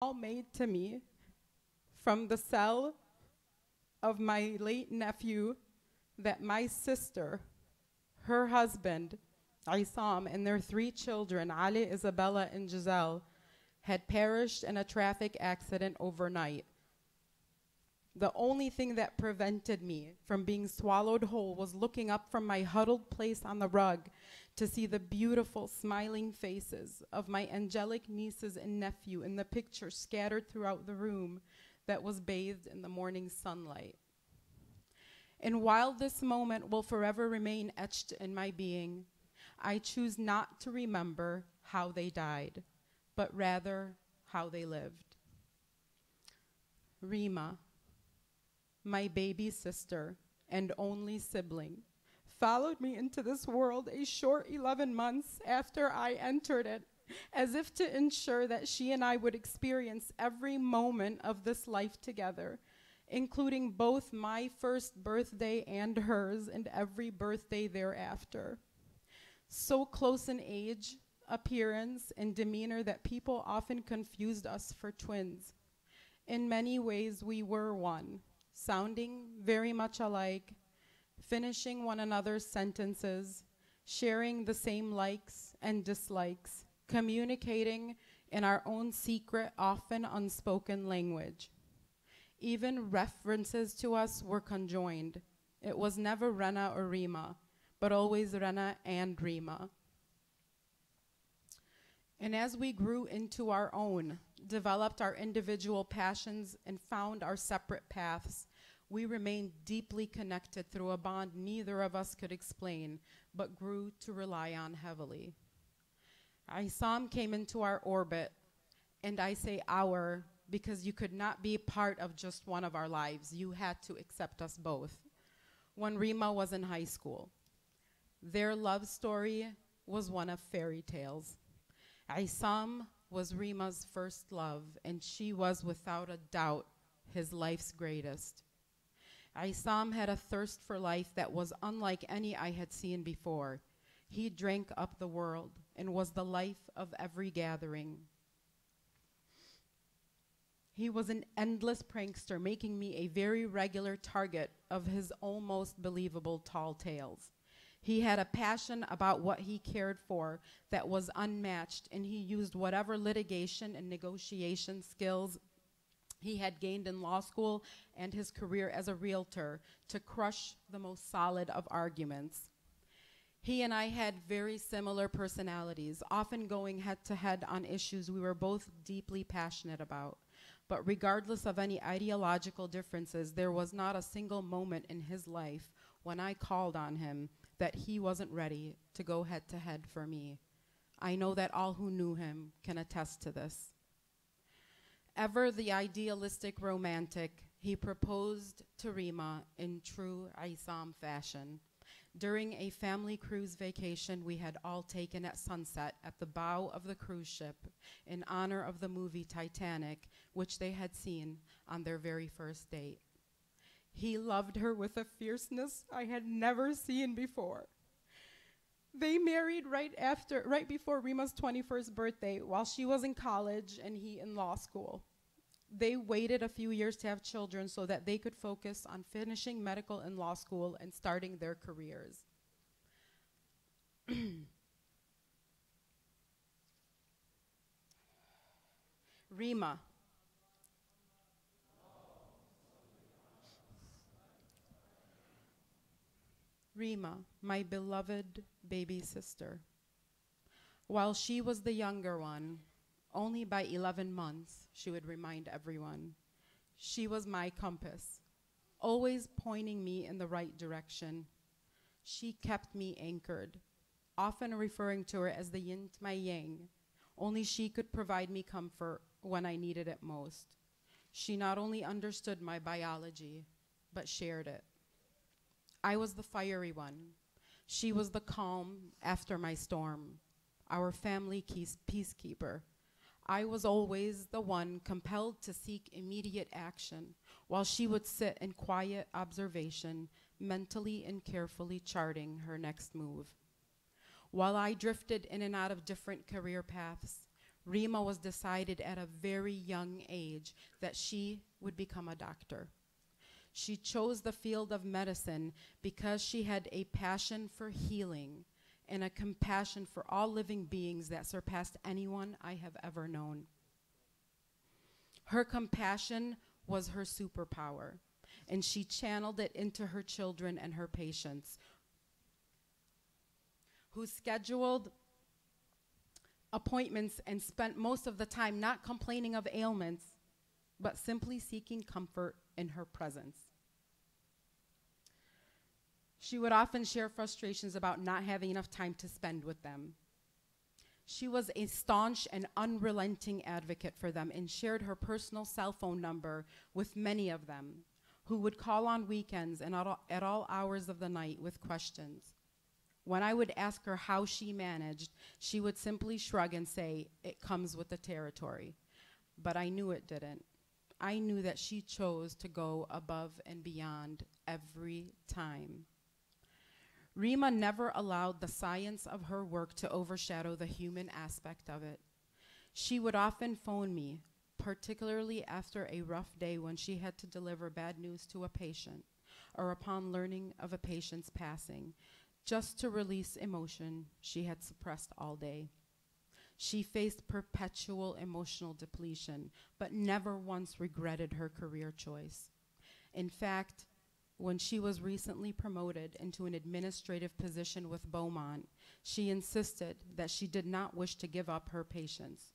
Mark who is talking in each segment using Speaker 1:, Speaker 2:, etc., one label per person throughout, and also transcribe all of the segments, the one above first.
Speaker 1: call made to me from the cell of my late nephew that my sister, her husband, Isam, and their 3 children, Ali, Isabella, and Giselle, had perished in a traffic accident overnight. The only thing that prevented me from being swallowed whole was looking up from my huddled place on the rug to see the beautiful, smiling faces of my angelic nieces and nephew in the picture scattered throughout the room that was bathed in the morning sunlight. And while this moment will forever remain etched in my being, I choose not to remember how they died, but rather how they lived. Rima, my baby sister and only sibling, followed me into this world a short 11 months after I entered it, as if to ensure that she and I would experience every moment of this life together, including both my first birthday and hers and every birthday thereafter. So close in age, appearance, and demeanor that people often confused us for twins. In many ways, we were one, sounding very much alike, finishing one another's sentences, sharing the same likes and dislikes, communicating in our own secret, often unspoken language. Even references to us were conjoined. It was never Rena or Rima, but always Rena and Rima. And as we grew into our own, developed our individual passions, and found our separate paths, we remained deeply connected through a bond neither of us could explain, but grew to rely on heavily. Isam came into our orbit, and I say our because you could not be part of just one of our lives. You had to accept us both. When Rima was in high school, their love story was one of fairy tales. Isam was Rima's first love, and she was without a doubt his life's greatest. Isam had a thirst for life that was unlike any I had seen before. He drank up the world and was the life of every gathering. He was an endless prankster, making me a very regular target of his almost believable tall tales. He had a passion about what he cared for that was unmatched, and he used whatever litigation and negotiation skills he had gained in law school and his career as a realtor to crush the most solid of arguments. He and I had very similar personalities, often going head to head on issues we were both deeply passionate about. But regardless of any ideological differences, there was not a single moment in his life when I called on him that he wasn't ready to go head to head for me. I know that all who knew him can attest to this. Ever the idealistic romantic, he proposed to Rima in true Isam fashion. During a family cruise vacation we had all taken at sunset at the bow of the cruise ship in honor of the movie Titanic, which they had seen on their very first date. He loved her with a fierceness I had never seen before. They married right before Rima's 21st birthday while she was in college and he in law school. They waited a few years to have children so that they could focus on finishing medical and law school and starting their careers. Rima. Rima, my beloved baby sister. While she was the younger one, only by 11 months, she would remind everyone, she was my compass, always pointing me in the right direction. She kept me anchored, often referring to her as the yin to my yang. Only she could provide me comfort when I needed it most. She not only understood my biology, but shared it. I was the fiery one. She was the calm after my storm, our family peacekeeper. I was always the one compelled to seek immediate action, while she would sit in quiet observation, mentally and carefully charting her next move. While I drifted in and out of different career paths, Rima was decided at a very young age that she would become a doctor. She chose the field of medicine because she had a passion for healing and a compassion for all living beings that surpassed anyone I have ever known. Her compassion was her superpower, and she channeled it into her children and her patients, who scheduled appointments and spent most of the time not complaining of ailments, but simply seeking comfort in her presence. She would often share frustrations about not having enough time to spend with them. She was a staunch and unrelenting advocate for them and shared her personal cell phone number with many of them, who would call on weekends and at all hours of the night with questions. When I would ask her how she managed, she would simply shrug and say, "It comes with the territory." But I knew it didn't. I knew that she chose to go above and beyond every time. Rima never allowed the science of her work to overshadow the human aspect of it. She would often phone me, particularly after a rough day when she had to deliver bad news to a patient or upon learning of a patient's passing, just to release emotion she had suppressed all day. She faced perpetual emotional depletion, but never once regretted her career choice. In fact, when she was recently promoted into an administrative position with Beaumont, she insisted that she did not wish to give up her patients.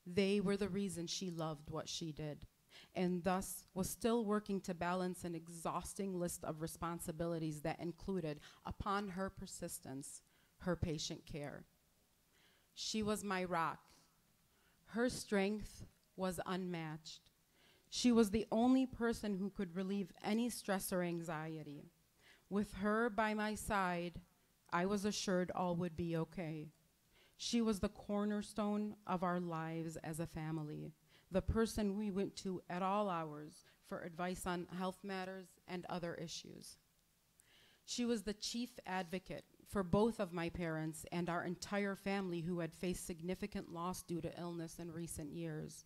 Speaker 1: They were the reason she loved what she did, and thus was still working to balance an exhausting list of responsibilities that included, upon her persistence, her patient care. She was my rock. Her strength was unmatched. She was the only person who could relieve any stress or anxiety. With her by my side, I was assured all would be okay. She was the cornerstone of our lives as a family, the person we went to at all hours for advice on health matters and other issues. She was the chief advocate for both of my parents and our entire family who had faced significant loss due to illness in recent years.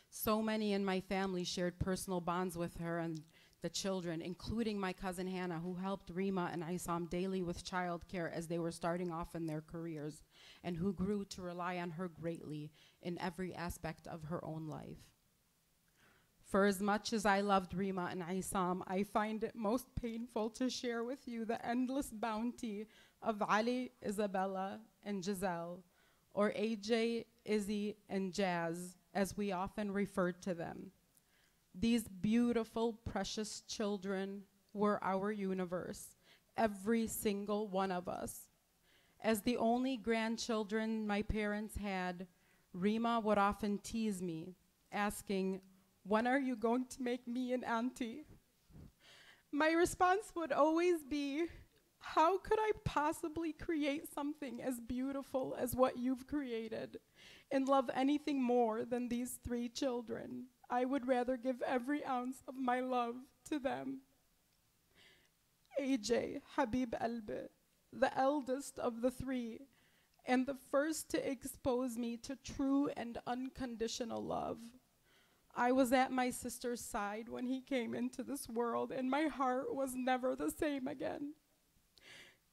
Speaker 1: So many in my family shared personal bonds with her and the children, including my cousin Hannah, who helped Rima and Isam daily with childcare as they were starting off in their careers, and who grew to rely on her greatly in every aspect of her own life. For as much as I loved Rima and Isam, I find it most painful to share with you the endless bounty of Ali, Isabella, and Giselle, or AJ, Izzy, and Jazz, as we often referred to them. These beautiful, precious children were our universe, every single one of us. As the only grandchildren my parents had, Rima would often tease me, asking, "When are you going to make me an auntie?" My response would always be, "How could I possibly create something as beautiful as what you've created and love anything more than these three children? I would rather give every ounce of my love to them." AJ, Habib Albi, the eldest of the three, and the first to expose me to true and unconditional love. I was at my sister's side when he came into this world, and my heart was never the same again.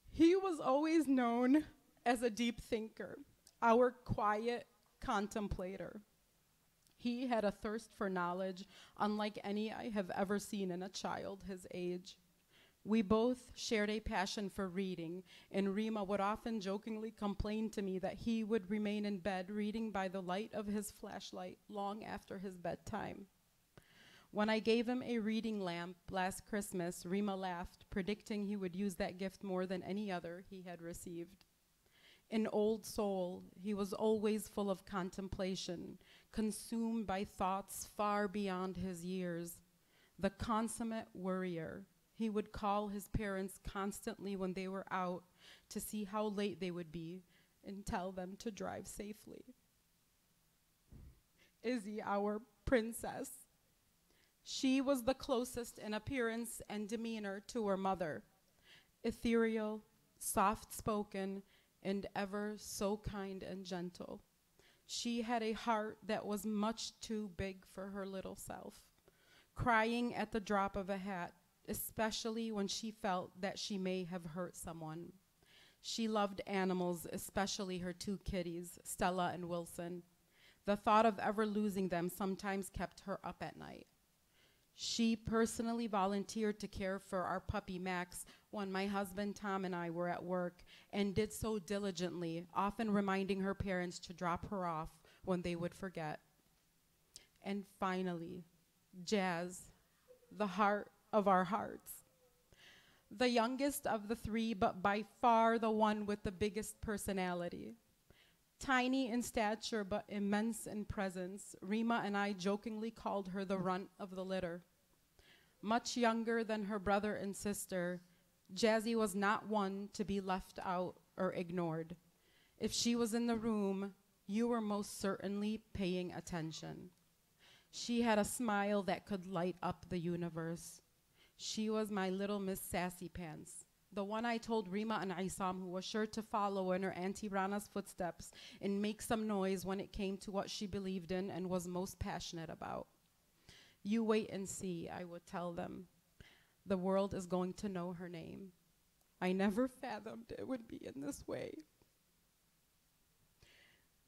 Speaker 1: He was always known as a deep thinker, our quiet contemplator. He had a thirst for knowledge unlike any I have ever seen in a child his age. We both shared a passion for reading, and Rima would often jokingly complain to me that he would remain in bed reading by the light of his flashlight long after his bedtime. When I gave him a reading lamp last Christmas, Rima laughed, predicting he would use that gift more than any other he had received. An old soul, he was always full of contemplation, consumed by thoughts far beyond his years. The consummate worrier, he would call his parents constantly when they were out to see how late they would be and tell them to drive safely. Izzy, our princess. She was the closest in appearance and demeanor to her mother, ethereal, soft-spoken, and ever so kind and gentle. She had a heart that was much too big for her little self, crying at the drop of a hat, especially when she felt that she may have hurt someone. She loved animals, especially her two kitties, Stella and Wilson. The thought of ever losing them sometimes kept her up at night. She personally volunteered to care for our puppy Max when my husband Tom and I were at work, and did so diligently, often reminding her parents to drop her off when they would forget. And finally, Jazz, the heart of our hearts. The youngest of the three, but by far the one with the biggest personality. Tiny in stature, but immense in presence, Rima and I jokingly called her the runt of the litter. Much younger than her brother and sister, Jazzy was not one to be left out or ignored. If she was in the room, you were most certainly paying attention. She had a smile that could light up the universe. She was my little Miss Sassy Pants, the one I told Rima and Isam, who was sure to follow in her Auntie Rana's footsteps and make some noise when it came to what she believed in and was most passionate about. You wait and see, I would tell them. The world is going to know her name. I never fathomed it would be in this way.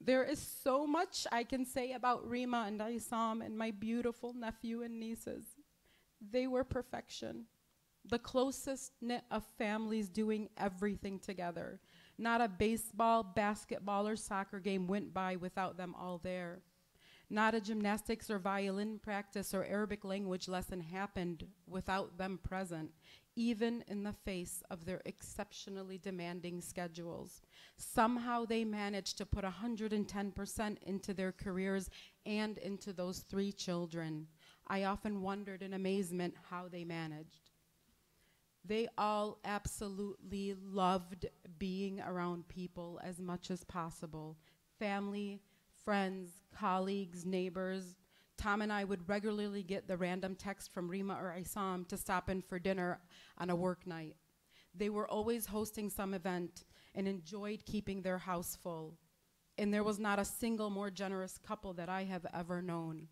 Speaker 1: There is so much I can say about Rima and Isam and my beautiful nephew and nieces. They were perfection, the closest knit of families doing everything together. Not a baseball, basketball, or soccer game went by without them all there. Not a gymnastics or violin practice or Arabic language lesson happened without them present, even in the face of their exceptionally demanding schedules. Somehow they managed to put 110% into their careers and into those three children. I often wondered in amazement how they managed. They all absolutely loved being around people as much as possible. Family, friends, colleagues, neighbors. Tom and I would regularly get the random text from Rima or Isam to stop in for dinner on a work night. They were always hosting some event and enjoyed keeping their house full. And there was not a single more generous couple that I have ever known.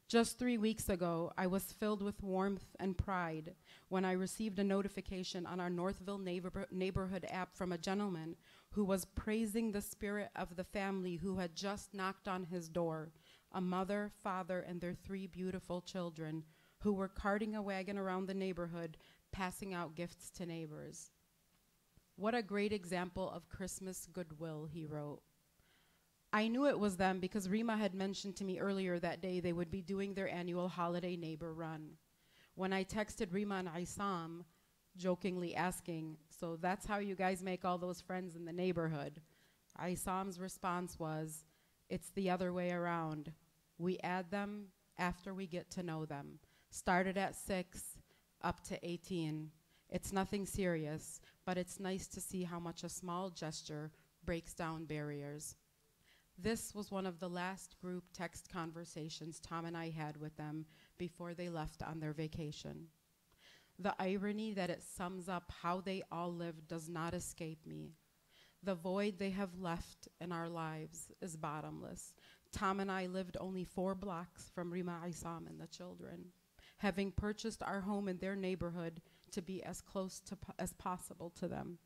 Speaker 1: Just 3 weeks ago, I was filled with warmth and pride when I received a notification on our Northville neighborhood app from a gentleman who was praising the spirit of the family who had just knocked on his door, a mother, father, and their three beautiful children who were carting a wagon around the neighborhood, passing out gifts to neighbors. What a great example of Christmas goodwill, he wrote. I knew it was them because Rima had mentioned to me earlier that day they would be doing their annual holiday neighbor run. When I texted Rima and Isam, jokingly asking, so that's how you guys make all those friends in the neighborhood, Isam's response was, it's the other way around. We add them after we get to know them. Started at 6, up to 18. It's nothing serious, but it's nice to see how much a small gesture breaks down barriers. This was one of the last group text conversations Tom and I had with them before they left on their vacation. The irony that it sums up how they all lived does not escape me. The void they have left in our lives is bottomless. Tom and I lived only 4 blocks from Rima, Isam, and the children, having purchased our home in their neighborhood to be as close to as possible to them.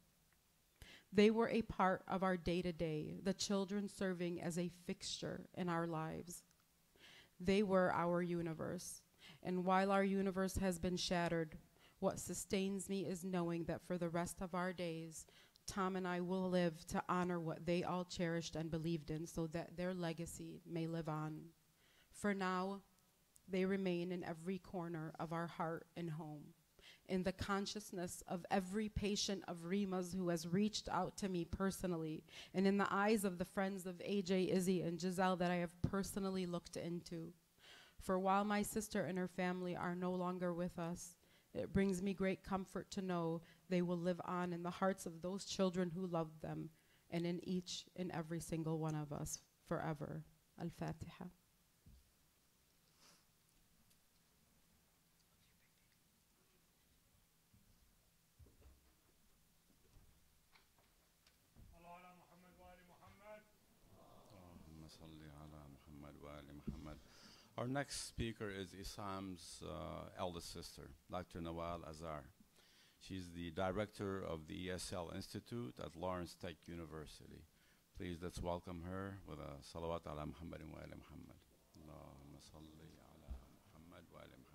Speaker 1: They were a part of our day-to-day, the children serving as a fixture in our lives. They were our universe, and while our universe has been shattered, what sustains me is knowing that for the rest of our days, Tom and I will live to honor what they all cherished and believed in so that their legacy may live on. For now, they remain in every corner of our heart and home, in the consciousness of every patient of Rima's who has reached out to me personally, and in the eyes of the friends of AJ, Izzy, and Giselle that I have personally looked into. For while my sister and her family are no longer with us, it brings me great comfort to know they will live on in the hearts of those children who loved them, and in each and every single one of us forever. Al-Fatiha.
Speaker 2: Our next speaker is Isam's eldest sister, Dr. Nawal Azhar. She's the director of the ESL Institute at Lawrence Tech University. Please let's welcome her with a salawat ala Muhammadin wa ala Muhammad. Allahumma salli ala Muhammad wa ala Muhammad.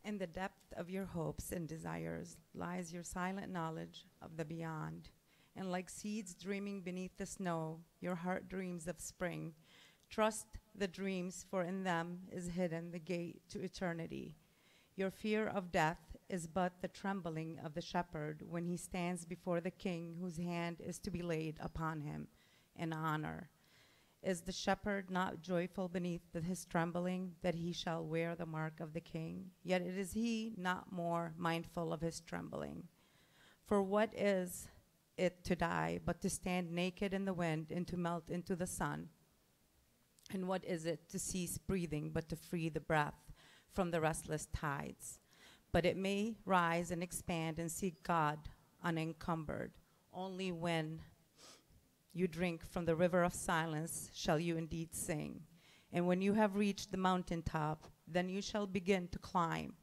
Speaker 3: In the depth of your hopes and desires lies your silent knowledge of the beyond. And like seeds dreaming beneath the snow, your heart dreams of spring. Trust the dreams, for in them is hidden the gate to eternity. Your fear of death is but the trembling of the shepherd when he stands before the king whose hand is to be laid upon him in honor. Is the shepherd not joyful beneath his trembling that he shall wear the mark of the king? Yet it is he not more mindful of his trembling. For what is it to die but to stand naked in the wind and to melt into the sun? And what is it to cease breathing but to free the breath from the restless tides? But it may rise and expand and seek God unencumbered. Only when you drink from the river of silence shall you indeed sing. And when you have reached the mountaintop, then you shall begin to climb.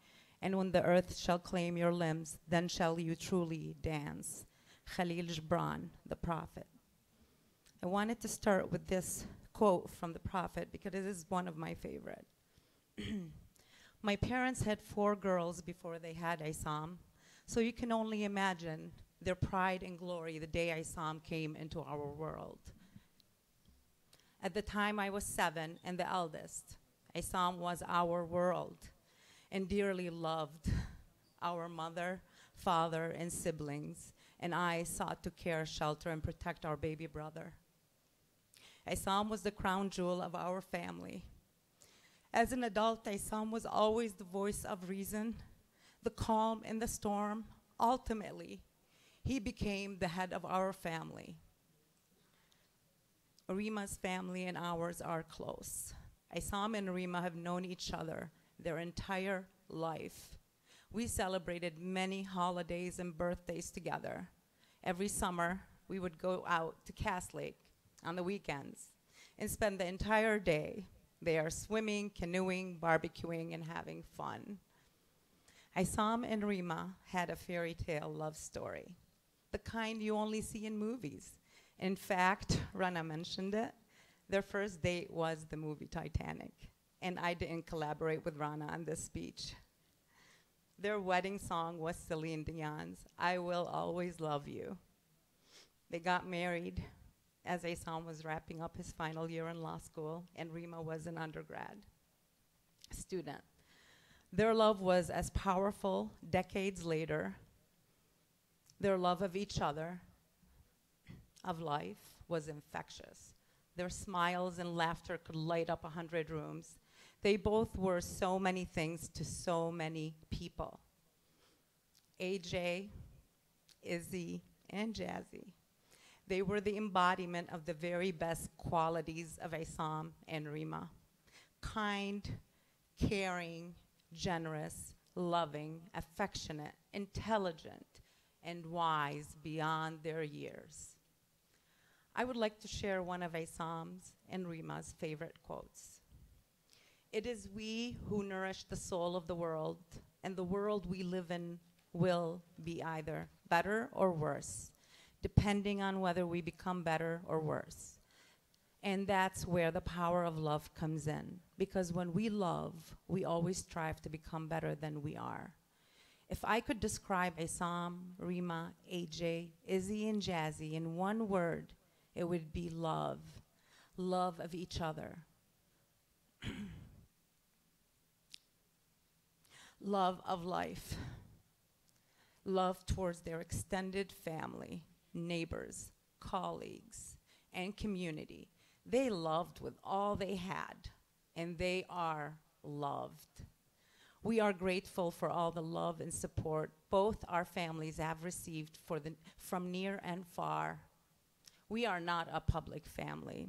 Speaker 3: And when the earth shall claim your limbs, then shall you truly dance. Khalil Gibran, the prophet. I wanted to start with this quote from the prophet because it is one of my favorite. My parents had 4 girls before they had Isam, so you can only imagine their pride and glory the day Isam came into our world. At the time I was 7 and the eldest, Isam was our world and dearly loved our mother, father, and siblings, and I sought to care, shelter, and protect our baby brother. Isam was the crown jewel of our family. As an adult, Isam was always the voice of reason, the calm in the storm. Ultimately, he became the head of our family. Rima's family and ours are close. Isam and Rima have known each other their entire life. We celebrated many holidays and birthdays together. Every summer, we would go out to Cass Lake on the weekends and spend the entire day there swimming, canoeing, barbecuing, and having fun. Isam and Rima had a fairy tale love story, the kind you only see in movies. In fact, Rana mentioned it. Their first date was the movie Titanic, and I didn't collaborate with Rana on this speech. Their wedding song was Celine Dion's I Will Always Love You. They got married as Isam was wrapping up his final year in law school, and Rima was an undergrad student. Their love was as powerful decades later. Their love of each other, of life, was infectious. Their smiles and laughter could light up 100 rooms. They both were so many things to so many people. AJ, Izzy, and Jazzy. They were the embodiment of the very best qualities of Isam and Rima. Kind, caring, generous, loving, affectionate, intelligent, and wise beyond their years. I would like to share one of Isam's and Rima's favorite quotes. It is we who nourish the soul of the world, and the world we live in will be either better or worse, depending on whether we become better or worse. And that's where the power of love comes in, because when we love, we always strive to become better than we are. If I could describe Isam, Rima, AJ, Izzy, and Jazzy in one word, it would be love. Love of each other. Love of life. Love towards their extended family, neighbors, colleagues, and community. They loved with all they had, and they are loved. We are grateful for all the love and support both our families have received from near and far. We are not a public family.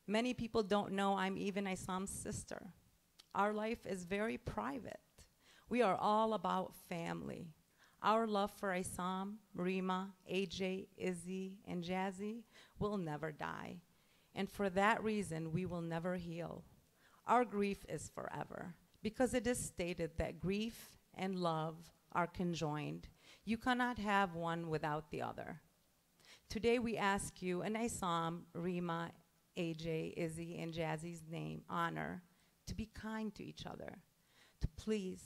Speaker 3: Many people don't know I'm even Isam's sister. Our life is very private. We are all about family. Our love for Isam, Rima, AJ, Izzy, and Jazzy will never die. And for that reason, we will never heal. Our grief is forever, because it is stated that grief and love are conjoined. You cannot have one without the other. Today we ask you, in Isam, Rima, AJ, Izzy, and Jazzy's honor, to be kind to each other, to please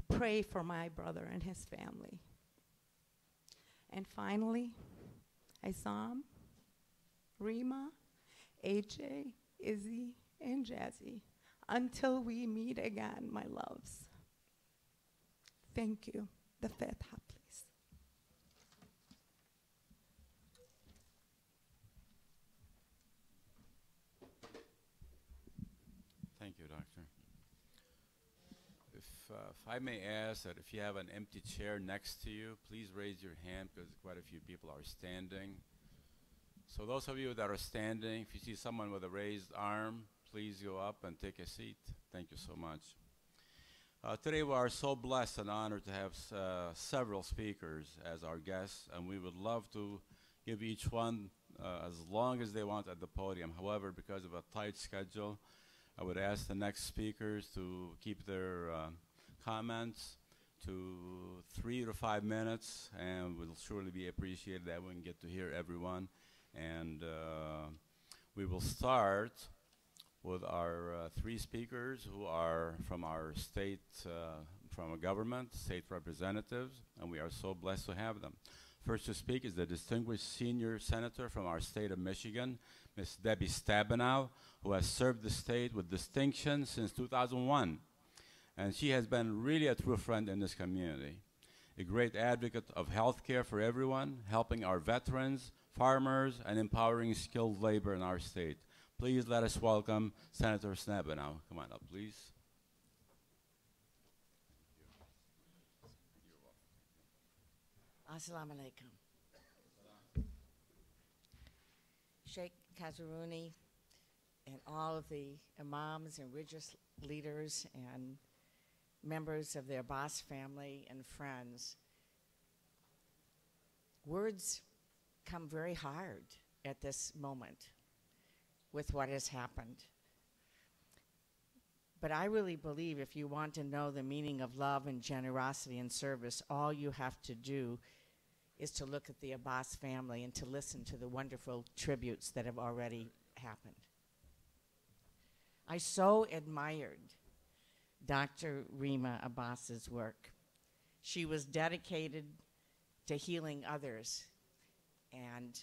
Speaker 3: pray for my brother and his family. And finally, Isam, Rima, AJ, Izzy, and Jazzy, until we meet again, my loves. Thank you. The Fatiha, please.
Speaker 2: Thank you, Doctor. If I may ask that if you have an empty chair next to you, please raise your hand, because quite a few people are standing. So those of you that are standing, if you see someone with a raised arm, please go up and take a seat. Thank you so much. Today we are so blessed and honored to have several speakers as our guests, and we would love to give each one as long as they want at the podium. However, because of a tight schedule, I would ask the next speakers to keep their comments to 3 to 5 minutes, and will surely be appreciated that we can get to hear everyone. And we will start with our 3 speakers who are from our state, from a government, state representatives, and we are so blessed to have them. First to speak is the distinguished senior senator from our state of Michigan, Ms. Debbie Stabenow, who has served the state with distinction since 2001. And she has been really a true friend in this community, a great advocate of health care for everyone, helping our veterans, farmers, and empowering skilled labor in our state. Please let us welcome Senator Stabenow. Come on up, please.
Speaker 4: Assalamu alaikum. Sheikh Kazaruni and all of the imams and religious leaders and members of the Abbas family and friends, words come very hard at this moment with what has happened. But I really believe if you want to know the meaning of love and generosity and service, all you have to do is to look at the Abbas family and to listen to the wonderful tributes that have already happened. I so admired Dr. Rima Abbas's work. She was dedicated to healing others, and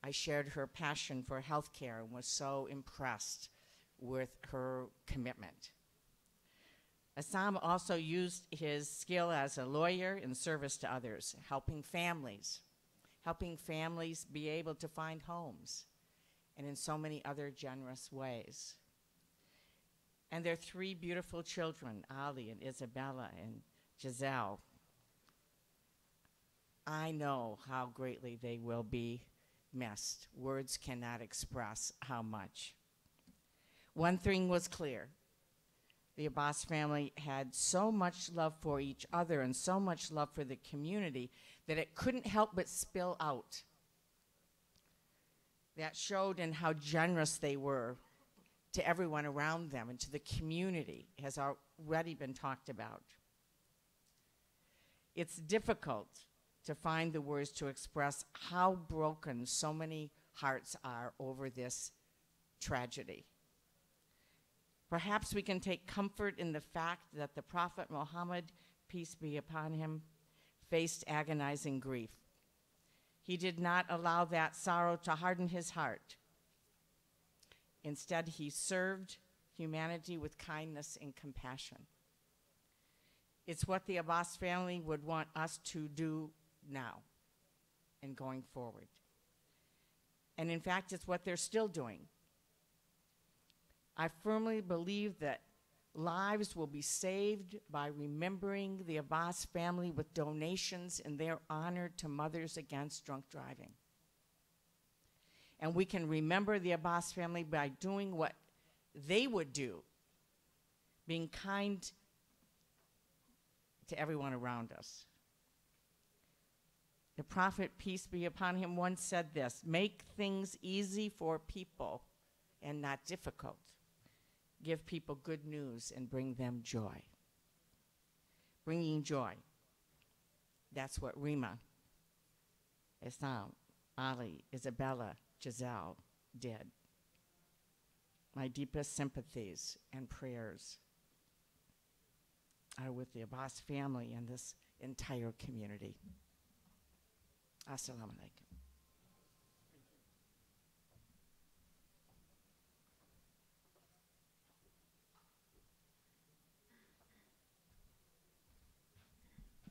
Speaker 4: I shared her passion for healthcare and was so impressed with her commitment. Assam also used his skill as a lawyer in service to others, helping families be able to find homes, and in so many other generous ways. And their 3 beautiful children, Ali and Isabella and Giselle, I know how greatly they will be missed. Words cannot express how much. One thing was clear. The Abbas family had so much love for each other and so much love for the community that it couldn't help but spill out. That showed in how generous they were to everyone around them and to the community, has already been talked about. It's difficult to find the words to express how broken so many hearts are over this tragedy. Perhaps we can take comfort in the fact that the Prophet Muhammad, peace be upon him, faced agonizing grief. He did not allow that sorrow to harden his heart. Instead, he served humanity with kindness and compassion. It's what the Abbas family would want us to do now and going forward. And in fact, it's what they're still doing. I firmly believe that Lives will be saved by remembering the Abbas family with donations in their honor to Mothers Against Drunk Driving. And we can remember the Abbas family by doing what they would do, being kind to everyone around us. The prophet, peace be upon him, once said this: make things easy for people and not difficult. Give people good news and bring them joy. Bringing joy. That's what Rima, Islam, Ali, Isabella, Giselle did. My deepest sympathies and prayers are with the Abbas family and this entire community. Assalamu alaikum.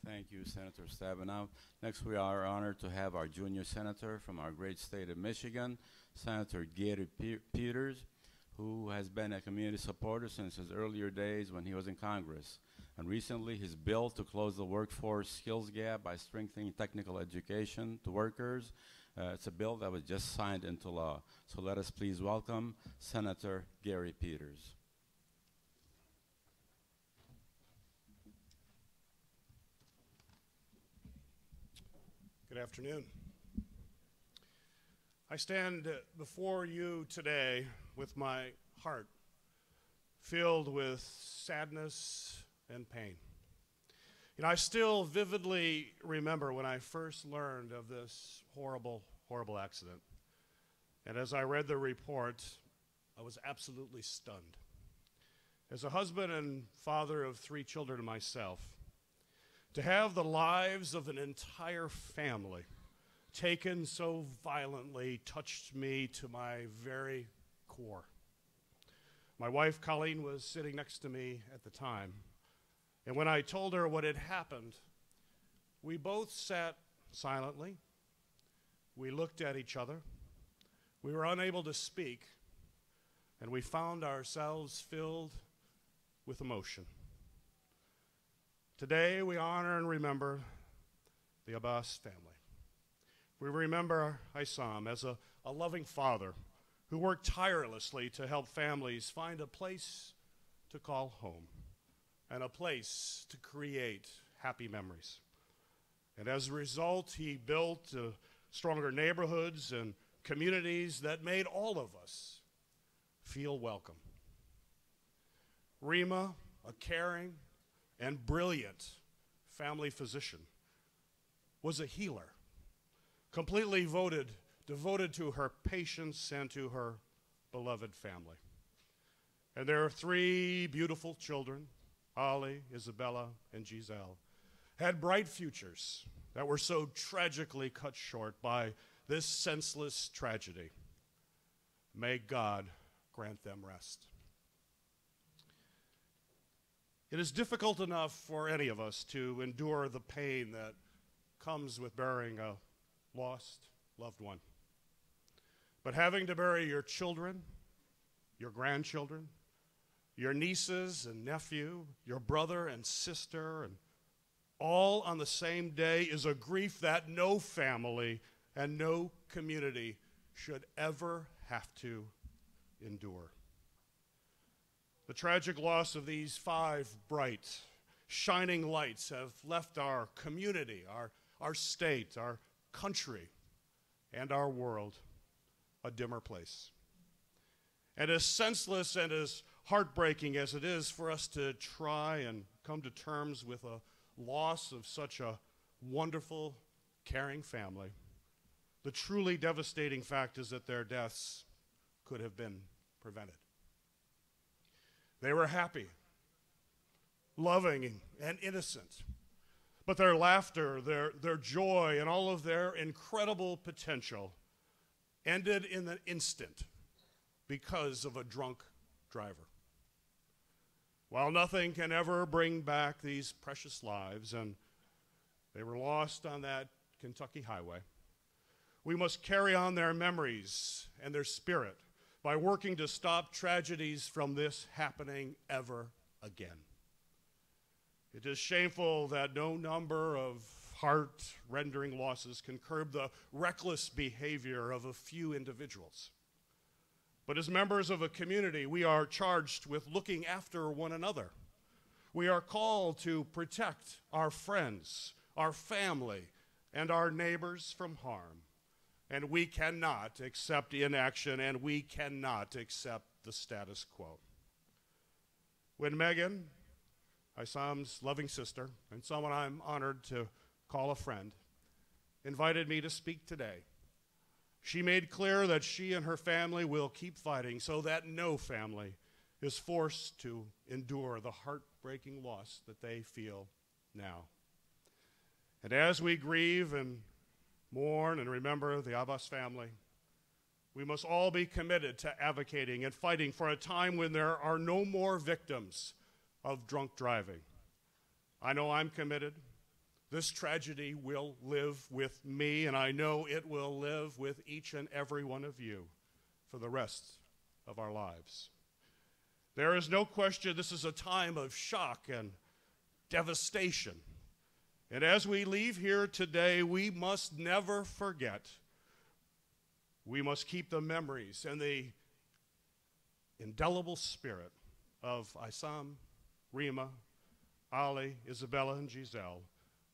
Speaker 2: Thank you, Senator Stabenow. Next, we are honored to have our junior senator from our great state of Michigan, Senator Gary Peters, who has been a community supporter since his earlier days when he was in Congress. And recently, his bill to close the workforce skills gap by strengthening technical education to workers, it's a bill that was just signed into law. So let us please welcome Senator Gary Peters.
Speaker 5: Good afternoon. I stand before you today with my heart filled with sadness and pain. You know, I still vividly remember when I first learned of this horrible, horrible accident. And as I read the report, I was absolutely stunned. As a husband and father of 3 children myself, to have the lives of an entire family taken so violently touched me to my very core. My wife, Colleen, was sitting next to me at the time, and when I told her what had happened, we both sat silently. We looked at each other. We were unable to speak, and we found ourselves filled with emotion. Today, we honor and remember the Abbas family. We remember Isam as a loving father who worked tirelessly to help families find a place to call home and a place to create happy memories. And as a result, he built stronger neighborhoods and communities that made all of us feel welcome. Rima, a caring and brilliant family physician, was a healer, completely devoted to her patients and to her beloved family. And their 3 beautiful children, Ali, Isabella, and Giselle, had bright futures that were so tragically cut short by this senseless tragedy. May God grant them rest. It is difficult enough for any of us to endure the pain that comes with burying a lost loved one. But having to bury your children, your grandchildren, your nieces and nephew, your brother and sister, and all on the same day is a grief that no family and no community should ever have to endure. The tragic loss of these 5 bright, shining lights have left our community, our state, our country, and our world a dimmer place. And as senseless and as heartbreaking as it is for us to try and come to terms with a loss of such a wonderful, caring family, the truly devastating fact is that their deaths could have been prevented. They were happy, loving, and innocent. But their laughter, their joy, and all of their incredible potential ended in an instant because of a drunk driver. While nothing can ever bring back these precious lives, and they were lost on that Kentucky highway, we must carry on their memories and their spirit by working to stop tragedies from this happening ever again. It is shameful that no number of heart-rending losses can curb the reckless behavior of a few individuals. But as members of a community, we are charged with looking after one another. We are called to protect our friends, our family, and our neighbors from harm. And we cannot accept inaction, and we cannot accept the status quo. When Megan, Isam's loving sister, and someone I'm honored to call a friend, invited me to speak today, she made clear that she and her family will keep fighting so that no family is forced to endure the heartbreaking loss that they feel now. And as we grieve and mourn and remember the Abbas family, we must all be committed to advocating and fighting for a time when there are no more victims of drunk driving. I know I'm committed. This tragedy will live with me, and I know it will live with each and every one of you for the rest of our lives. There is no question this is a time of shock and devastation. And as we leave here today, we must never forget. We must keep the memories and the indelible spirit of Isam, Rima, Ali, Isabella, and Giselle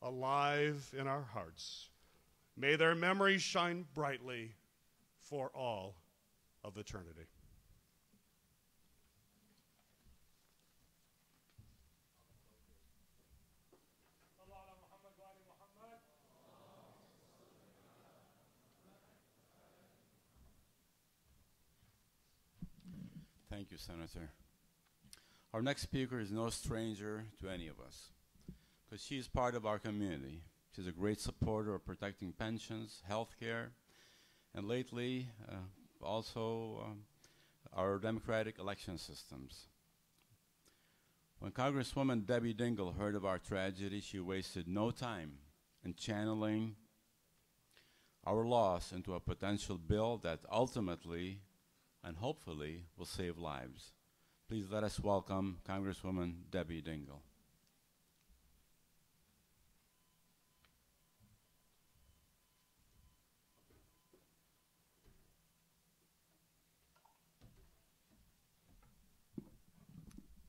Speaker 5: alive in our hearts. May their memories shine brightly for all of eternity.
Speaker 2: Thank you, Senator. Our next speaker is no stranger to any of us, because she is part of our community. She's a great supporter of protecting pensions, health care, and lately also our democratic election systems. When Congresswoman Debbie Dingell heard of our tragedy, she wasted no time in channeling our loss into a potential bill that ultimately and hopefully will save lives. Please let us welcome Congresswoman Debbie Dingell.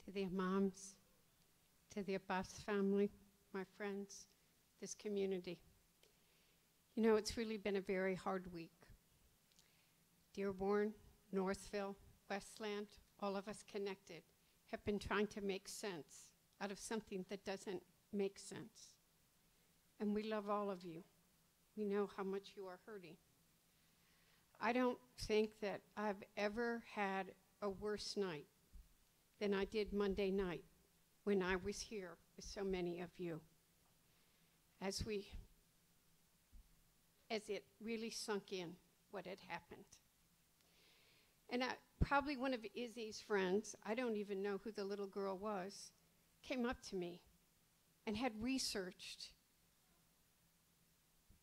Speaker 6: To the imams, to the Abbas family, my friends, this community. You know, it's really been a very hard week. Dearborn, Northville, Westland, all of us connected have been trying to make sense out of something that doesn't make sense. And we love all of you. We know how much you are hurting. I don't think that I've ever had a worse night than I did Monday night when I was here with so many of you. As it really sunk in what had happened. And probably one of Izzy's friends, I don't even know who the little girl was, came up to me and had researched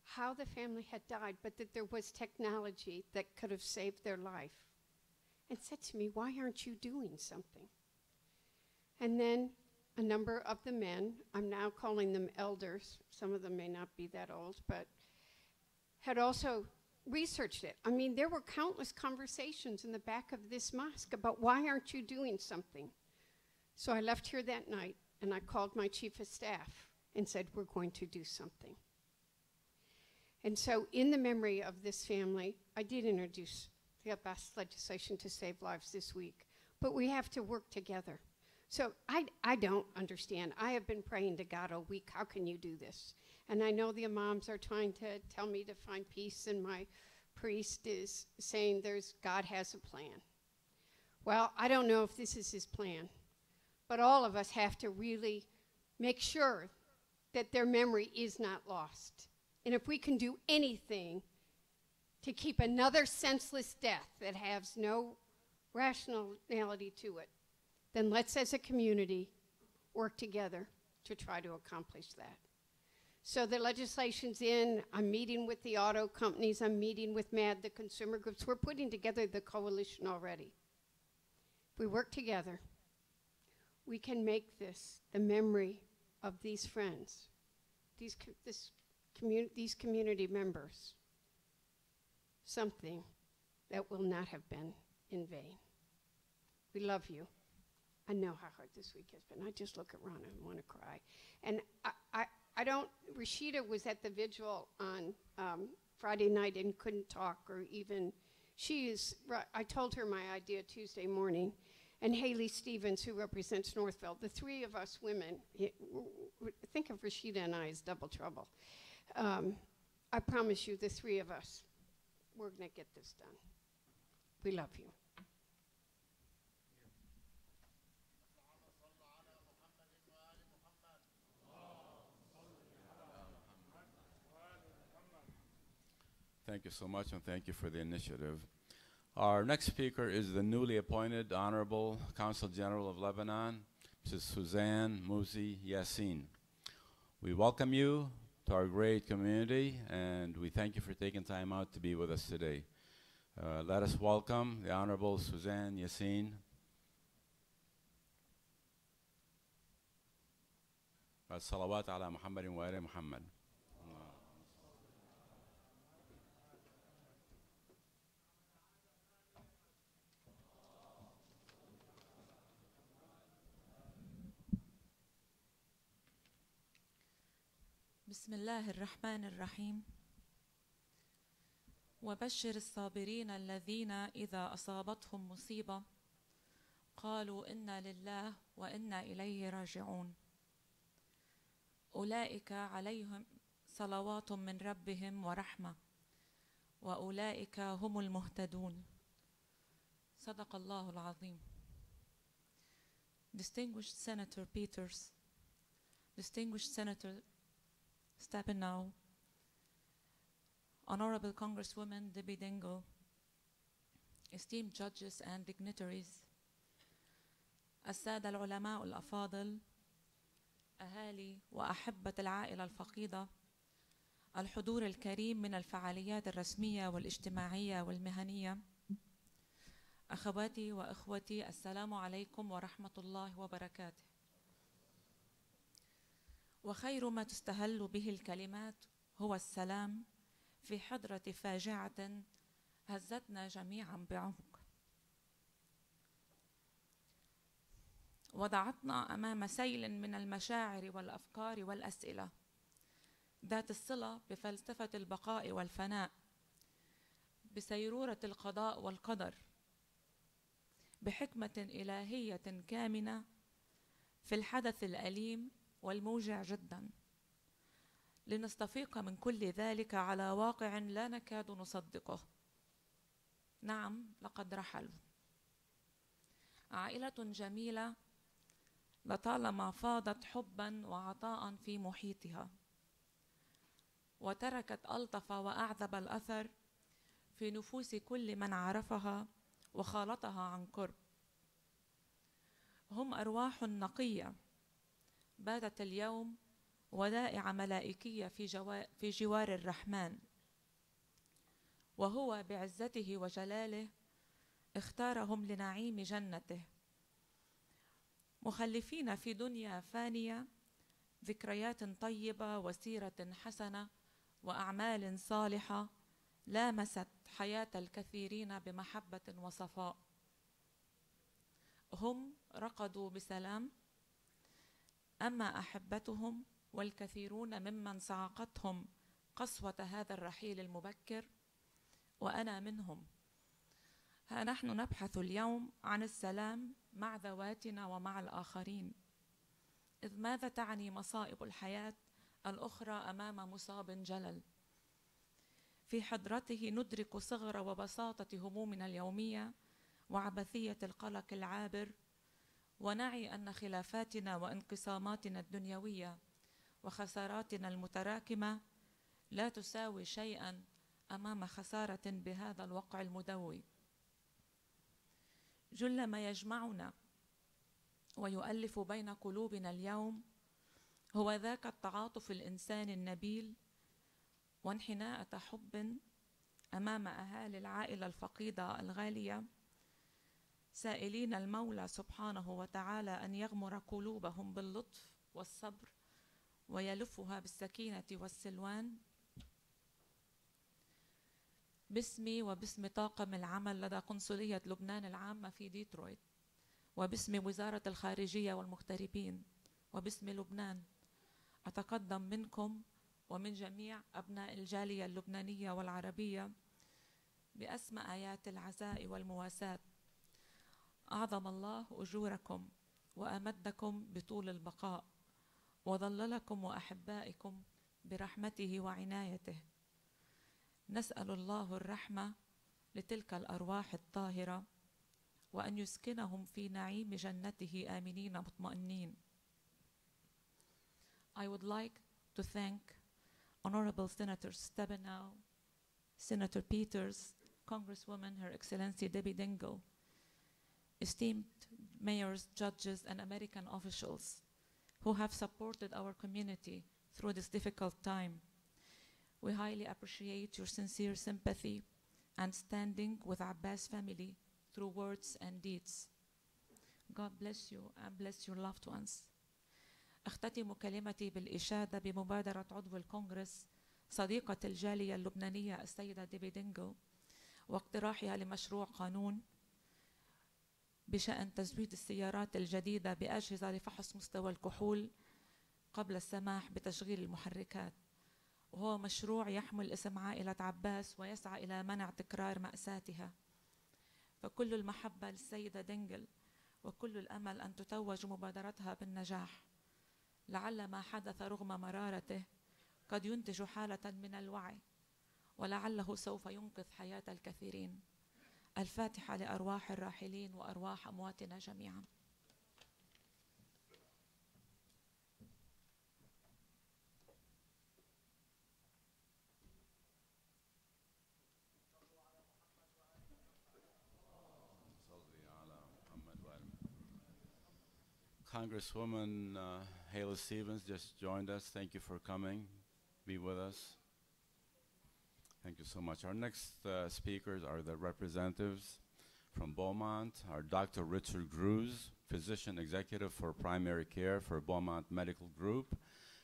Speaker 6: how the family had died, but that there was technology that could have saved their life. And said to me, why aren't you doing something? And then a number of the men, I'm now calling them elders, some of them may not be that old, but had also researched it. I mean, there were countless conversations in the back of this mosque about why aren't you doing something? So I left here that night and I called my chief of staff and said, we're going to do something. And so in the memory of this family, I did introduce the Abbas legislation to save lives this week, but we have to work together. So I don't understand. I have been praying to God all week, how can you do this? And I know the imams are trying to tell me to find peace, and my priest is saying God has a plan. Well, I don't know if this is his plan, but all of us have to really make sure that their memory is not lost. And if we can do anything to keep another senseless death that has no rationality to it, then let's as a community work together to try to accomplish that. So the legislation's in. I'm meeting with the auto companies. I'm meeting with MAD, the consumer groups. We're putting together the coalition already. If we work together, we can make this the memory of these friends, these community members, something that will not have been in vain. We love you. I know how hard this week has been. I just look at Ron and want to cry. And I don't, Rashida was at the vigil on Friday night and couldn't talk, or even, I told her my idea Tuesday morning, and Haley Stevens, who represents Northville, the three of us women, think of Rashida and I as double trouble. I promise you, the three of us, we're going to get this done. We love you.
Speaker 2: Thank you so much, and thank you for the initiative. Our next speaker is the newly appointed Honorable Consul General of Lebanon, Mrs. Suzanne Muzi Yassin. We welcome you to our great community, and we thank you for taking time out to be with us today. Let us welcome the Honorable Suzanne Yassin. الصلوات على محمد وآل محمد.
Speaker 7: بسم الله الرحمن الرحيم. وبشر الصابرين الذين إذا أصابتهم مصيبة قالوا إنا لله وإنا إليه راجعون. أولئك عليهم صلوات من ربهم ورحمة وأولئك هم المهتدون. صدق الله العظيم. Distinguished Senator Peters, Distinguished Senator Stepinow, Honorable Congresswoman Debbie Dingell, esteemed judges and dignitaries, السادة العلماء الأفاضل، أهالي وأحبة العائلة الفقيدة، الحضور الكريم من الفعاليات الرسمية والاجتماعية والمهنية، أخواتي وإخوتي، السلام عليكم ورحمة الله وبركاته. وخير ما تستهل به الكلمات هو السلام في حضرة فاجعة هزتنا جميعا بعمق، وضعتنا أمام سيل من المشاعر والأفكار والأسئلة ذات الصلة بفلسفة البقاء والفناء، بسيرورة القضاء والقدر، بحكمة إلهية كامنة في الحدث الأليم والموجع جدا، لنستفيق من كل ذلك على واقع لا نكاد نصدقه. نعم، لقد رحلوا. عائلة جميلة لطالما فاضت حبا وعطاء في محيطها، وتركت ألطف وأعذب الأثر في نفوس كل من عرفها وخالطها عن قرب. هم أرواح نقية باتت اليوم ودائع ملائكية في جوار الرحمن، وهو بعزته وجلاله اختارهم لنعيم جنته، مخلفين في دنيا فانية ذكريات طيبة وسيرة حسنة وأعمال صالحة لامست حياة الكثيرين بمحبة وصفاء. هم رقدوا بسلام، أما أحبتهم والكثيرون ممن صعقتهم قسوة هذا الرحيل المبكر، وأنا منهم، ها نحن نبحث اليوم عن السلام مع ذواتنا ومع الآخرين. إذ ماذا تعني مصائب الحياة الأخرى أمام مصاب جلل؟ في حضرته ندرك صغر وبساطة همومنا اليومية وعبثية القلق العابر، ونعي أن خلافاتنا وانقساماتنا الدنيوية وخساراتنا المتراكمة لا تساوي شيئا أمام خسارة بهذا الوقع المدوي. جل ما يجمعنا ويؤلف بين قلوبنا اليوم هو ذاك التعاطف الإنساني النبيل وانحناءة حب أمام أهالي العائلة الفقيدة الغالية سائلين المولى سبحانه وتعالى أن يغمر قلوبهم باللطف والصبر ويلفها بالسكينة والسلوان. باسمي وباسم طاقم العمل لدى قنصلية لبنان العامة في ديترويت، وباسم وزارة الخارجية والمغتربين، وباسم لبنان، أتقدم منكم ومن جميع أبناء الجالية اللبنانية والعربية بأسمى آيات العزاء والمواساة. أعظم الله أجوركم وأمدكم بطول البقاء، وظللكم وأحبائكم برحمته وعنايته. نسأل الله الرحمة لتلك الأرواح الطاهرة، وأن يسكنهم في نعيم جنته آمنين مطمئنين. I would like to thank Honorable Senator Stabenow, Senator Peters, Congresswoman Her Excellency Debbie Dingell, esteemed mayors, judges, and American officials who have supported our community through this difficult time. We highly appreciate your sincere sympathy and standing with Abbas family through words and deeds. God bless you and bless your loved ones. أختتم كلمتي بالإشادة بمبادرة عضو الكونغرس صديقة الجالية اللبنانية السيدة ديبي دينجل، واقتراحها لمشروع قانون بشأن تزويد السيارات الجديدة بأجهزة لفحص مستوى الكحول قبل السماح بتشغيل المحركات، وهو مشروع يحمل اسم عائلة عباس ويسعى إلى منع تكرار مأساتها. فكل المحبة للسيدة دينجل وكل الأمل أن تتوج مبادرتها بالنجاح. لعل ما حدث رغم مرارته قد ينتج حالة من الوعي، ولعله سوف ينقذ حياة الكثيرين. الفاتحة لأرواح الراحلين وأرواح أمواتنا جميعا.
Speaker 2: Congresswoman Haley Stevens just joined us. Thank you for coming. Be with us. Thank you so much. Our next speakers are the representatives from Beaumont, our Dr. Richard Gruz, Physician Executive for Primary Care for Beaumont Medical Group,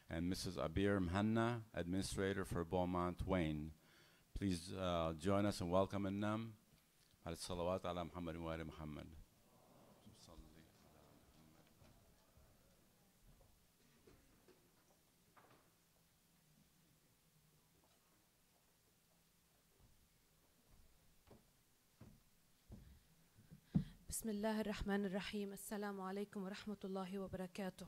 Speaker 2: and Mrs. Abir Mhanna, Administrator for Beaumont Wayne. Please join us in welcoming them. Al-salawat ala Muhammad wa ali Muhammad.
Speaker 8: بسم الله الرحمن الرحيم. السلام عليكم ورحمة الله وبركاته.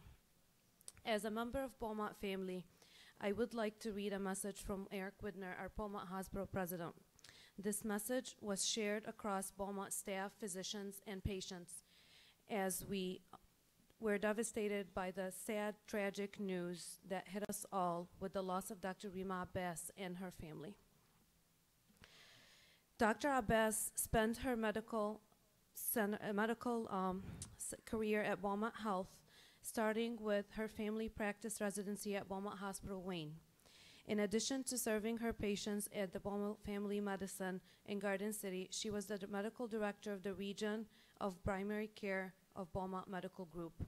Speaker 8: As a member of Beaumont family, I would like to read a message from Eric Widner, our Beaumont Hospital president. This message was shared across Beaumont staff, physicians, and patients as we were devastated by the sad, tragic news that hit us all with the loss of Dr. Rima Abbas and her family. Dr. Abbas spent her medical career at Beaumont Health, starting with her family practice residency at Beaumont Hospital Wayne. In addition to serving her patients at the Beaumont Family Medicine in Garden City, she was the medical director of the region of primary care of Beaumont Medical Group.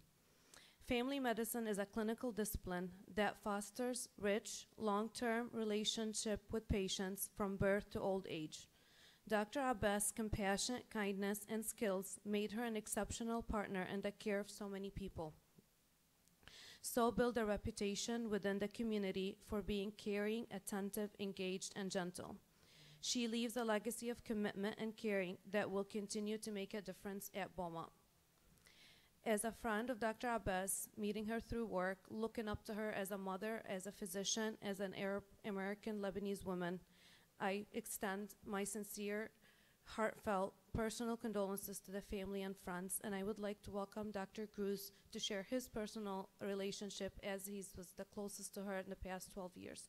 Speaker 8: Family medicine is a clinical discipline that fosters rich, long-term relationship with patients from birth to old age. Dr. Abbas' compassion, kindness, and skills made her an exceptional partner in the care of so many people. So build a reputation within the community for being caring, attentive, engaged, and gentle. She leaves a legacy of commitment and caring that will continue to make a difference at Beaumont. As a friend of Dr. Abbas, meeting her through work, looking up to her as a mother, as a physician, as an Arab American Lebanese woman, I extend my sincere, heartfelt, personal condolences to the family and friends, and I would like to welcome Dr. Gruz to share his personal relationship as he was the closest to her in the past 12 years.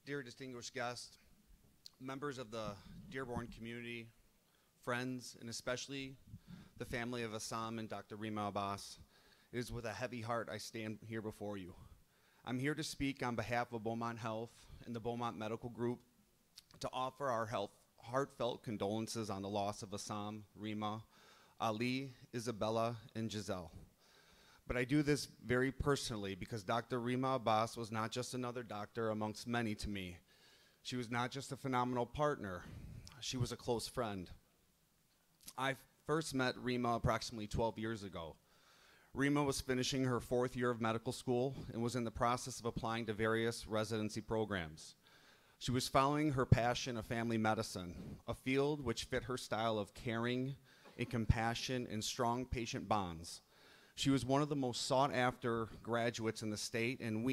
Speaker 9: Dear distinguished guests, members of the Dearborn community, friends, and especially the family of Assam and Dr. Rima Abbas, it is with a heavy heart I stand here before you. I'm here to speak on behalf of Beaumont Health and the Beaumont Medical Group to offer our heartfelt condolences on the loss of Assam, Rima, Ali, Isabella, and Giselle. But I do this very personally because Dr. Rima Abbas was not just another doctor amongst many to me. She was not just a phenomenal partner, she was a close friend. I first met Rima approximately 12 years ago. Rima was finishing her 4th year of medical school and was in the process of applying to various residency programs. She was following her passion of family medicine, a field which fit her style of caring and compassion and strong patient bonds. She was one of the most sought after graduates in the state, and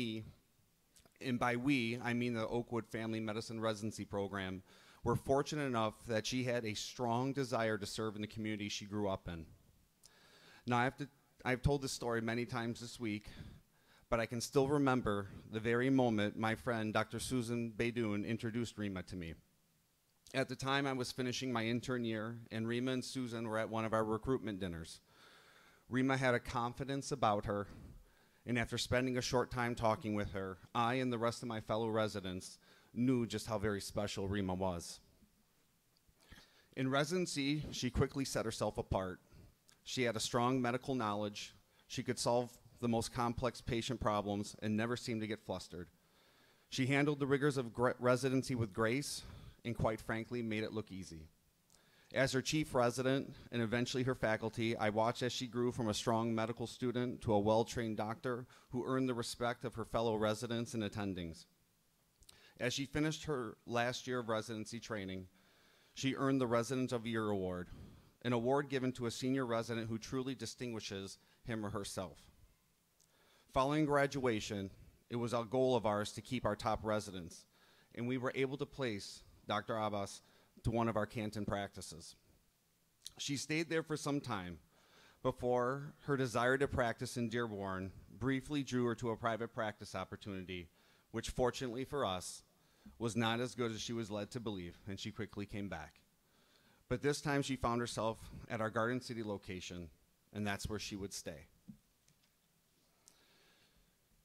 Speaker 9: by we, I mean the Oakwood Family Medicine Residency Program, were fortunate enough that she had a strong desire to serve in the community she grew up in. Now, I've told this story many times this week, but I can still remember the very moment my friend, Dr. Susan Beydoun, introduced Rima to me. At the time, I was finishing my intern year, and Rima and Susan were at one of our recruitment dinners. Rima had a confidence about her, and after spending a short time talking with her, I and the rest of my fellow residents knew just how very special Rima was. In residency, she quickly set herself apart. She had a strong medical knowledge. She could solve the most complex patient problems and never seemed to get flustered. She handled the rigors of residency with grace and, quite frankly, made it look easy. As her chief resident and eventually her faculty, I watched as she grew from a strong medical student to a well-trained doctor who earned the respect of her fellow residents and attendings. As she finished her last year of residency training, she earned the Resident of the Year award, an award given to a senior resident who truly distinguishes him or herself. Following graduation, it was a goal of ours to keep our top residents, and we were able to place Dr. Abbas to one of our Canton practices. She stayed there for some time before her desire to practice in Dearborn briefly drew her to a private practice opportunity, which fortunately for us was not as good as she was led to believe, and she quickly came back. But this time she found herself at our Garden City location, and that's where she would stay.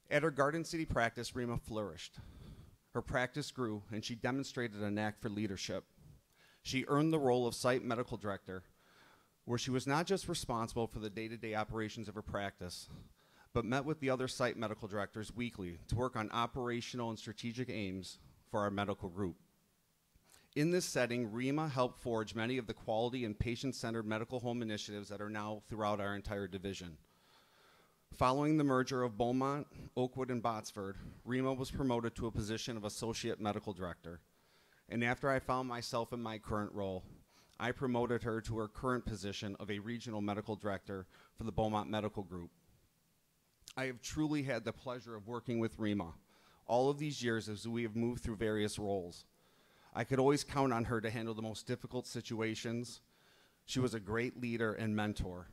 Speaker 9: At her Garden City practice, Rima flourished. Her practice grew, and she demonstrated a knack for leadership. She earned the role of site medical director, where she was not just responsible for the day-to-day operations of her practice, but met with the other site medical directors weekly to work on operational and strategic aims for our medical group. In this setting, Rima helped forge many of the quality and patient-centered medical home initiatives that are now throughout our entire division. Following the merger of Beaumont, Oakwood, and Botsford, Rima was promoted to a position of associate medical director. And after I found myself in my current role, I promoted her to her current position of a regional medical director for the Beaumont Medical Group. I have truly had the pleasure of working with Rima all of these years as we have moved through various roles. I could always count on her to handle the most difficult situations. She was a great leader and mentor.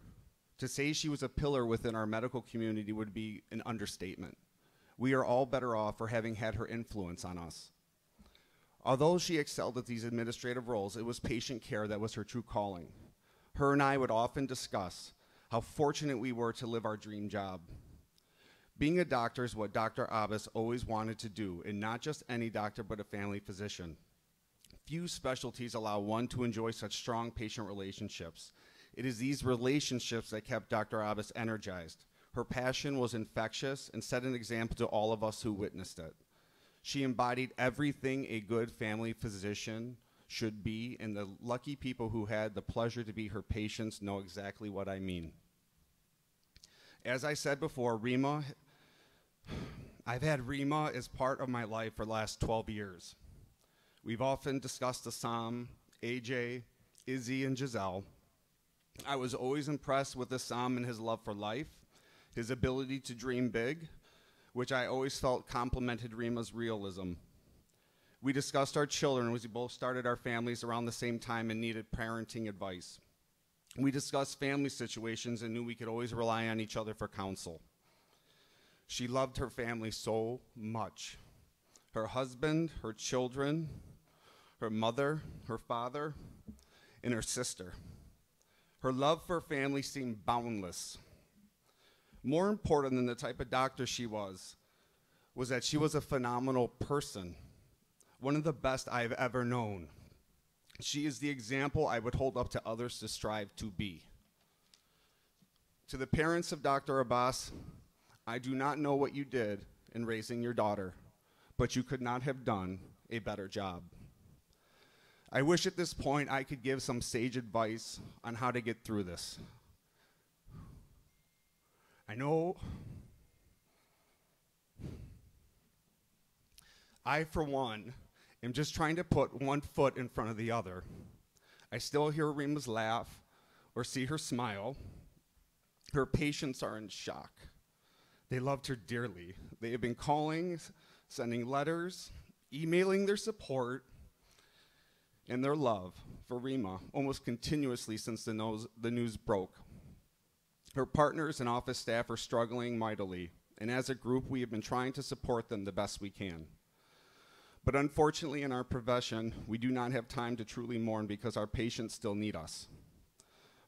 Speaker 9: To say she was a pillar within our medical community would be an understatement. We are all better off for having had her influence on us. Although she excelled at these administrative roles, it was patient care that was her true calling. Her and I would often discuss how fortunate we were to live our dream job. Being a doctor is what Dr. Abbas always wanted to do, and not just any doctor, but a family physician. Few specialties allow one to enjoy such strong patient relationships. It is these relationships that kept Dr. Abbas energized. Her passion was infectious and set an example to all of us who witnessed it. She embodied everything a good family physician should be, and the lucky people who had the pleasure to be her patients know exactly what I mean. As I said before, I've had Rima as part of my life for the last 12 years. We've often discussed Assam, AJ, Izzy, and Giselle. I was always impressed with Assam and his love for life, his ability to dream big, which I always felt complemented Rima's realism. We discussed our children as we both started our families around the same time and needed parenting advice. We discussed family situations and knew we could always rely on each other for counsel. She loved her family so much. Her husband, her children, her mother, her father, and her sister. Her love for family seemed boundless. More important than the type of doctor she was was that she was a phenomenal person, one of the best I've ever known. She is the example I would hold up to others to strive to be. To the parents of Dr. Abbas, I do not know what you did in raising your daughter, but you could not have done a better job. I wish at this point I could give some sage advice on how to get through this. I, for one, am just trying to put one foot in front of the other. I still hear Rima's laugh or see her smile. Her patients are in shock. They loved her dearly. They have been calling, sending letters, emailing their support and their love for Rima almost continuously since the news broke. Her partners and office staff are struggling mightily, and as a group, we have been trying to support them the best we can. But unfortunately, in our profession, we do not have time to truly mourn because our patients still need us.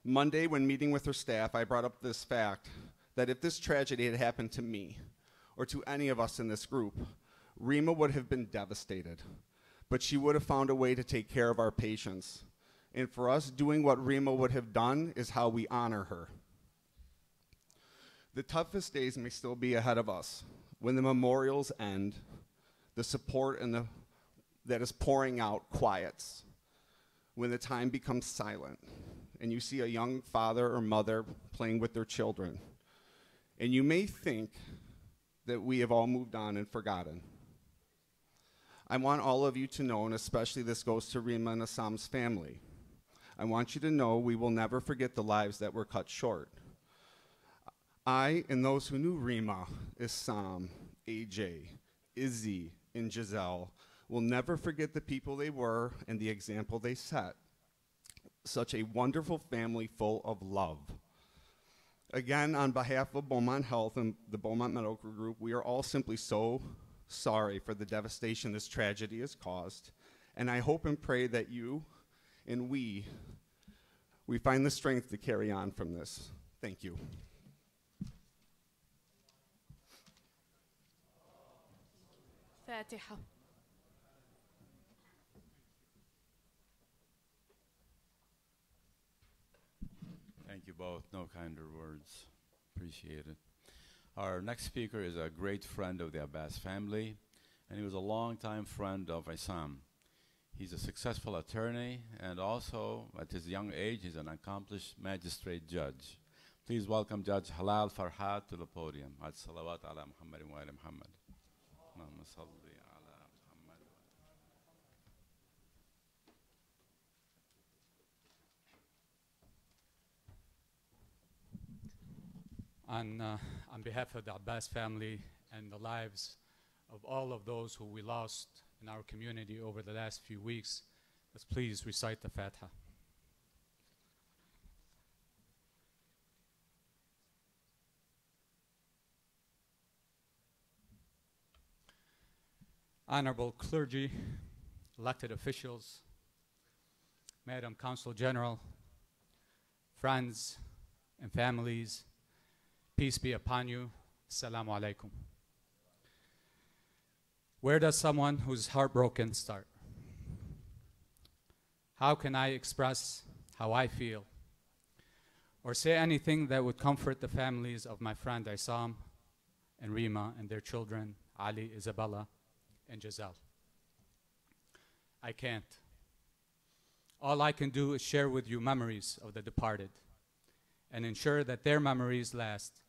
Speaker 9: Monday, when meeting with her staff, I brought up this fact that if this tragedy had happened to me or to any of us in this group, Rima would have been devastated, but she would have found a way to take care of our patients. And for us, doing what Rima would have done is how we honor her. The toughest days may still be ahead of us. When the memorials end, the support that is pouring out quiets. When the time becomes silent, and you see a young father or mother playing with their children, and you may think that we have all moved on and forgotten. I want all of you to know, and especially this goes to Rima and Assam's family, I want you to know we will never forget the lives that were cut short. I and those who knew Rima, Assam, AJ, Izzy, and Giselle will never forget the people they were and the example they set. Such a wonderful family full of love. Again, on behalf of Beaumont Health and the Beaumont Medical Group, we are all simply so sorry for the devastation this tragedy has caused, and I hope and pray that you and we find the strength to carry on from this. Thank you.
Speaker 8: Fatiha.
Speaker 2: Thank you both. No kinder words. Appreciate it. Our next speaker is a great friend of the Abbas family, and he was a longtime friend of Issam. He's a successful attorney, and also, at his young age, he's an accomplished magistrate judge. Please welcome Judge Halal Farhat to the podium. As-salawat ala Muhammad wa ala Muhammad. Allahumma salli ala Muhammad.
Speaker 10: On behalf of the Abbas family and the lives of all of those who we lost in our community over the last few weeks, let's please recite the Fatiha. Honorable clergy, elected officials, Madam Consul General, friends and families, peace be upon you. Assalamu alaikum. Where does someone who's heartbroken start? How can I express how I feel or say anything that would comfort the families of my friend Issam and Rima and their children, Ali, Isabella, and Giselle? I can't. All I can do is share with you memories of the departed and ensure that their memories last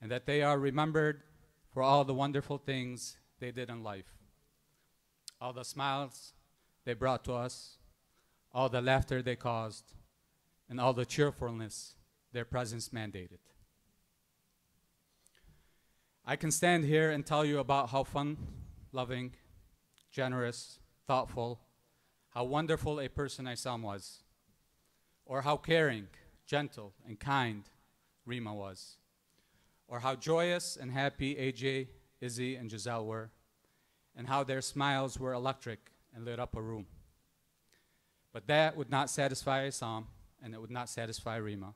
Speaker 10: and that they are remembered for all the wonderful things they did in life, all the smiles they brought to us, all the laughter they caused, and all the cheerfulness their presence mandated. I can stand here and tell you about how fun, loving, generous, thoughtful, how wonderful a person Issam was, or how caring, gentle, and kind Rima was, or how joyous and happy AJ, Izzy, and Giselle were, and how their smiles were electric and lit up a room. But that would not satisfy Issam, and it would not satisfy Rima.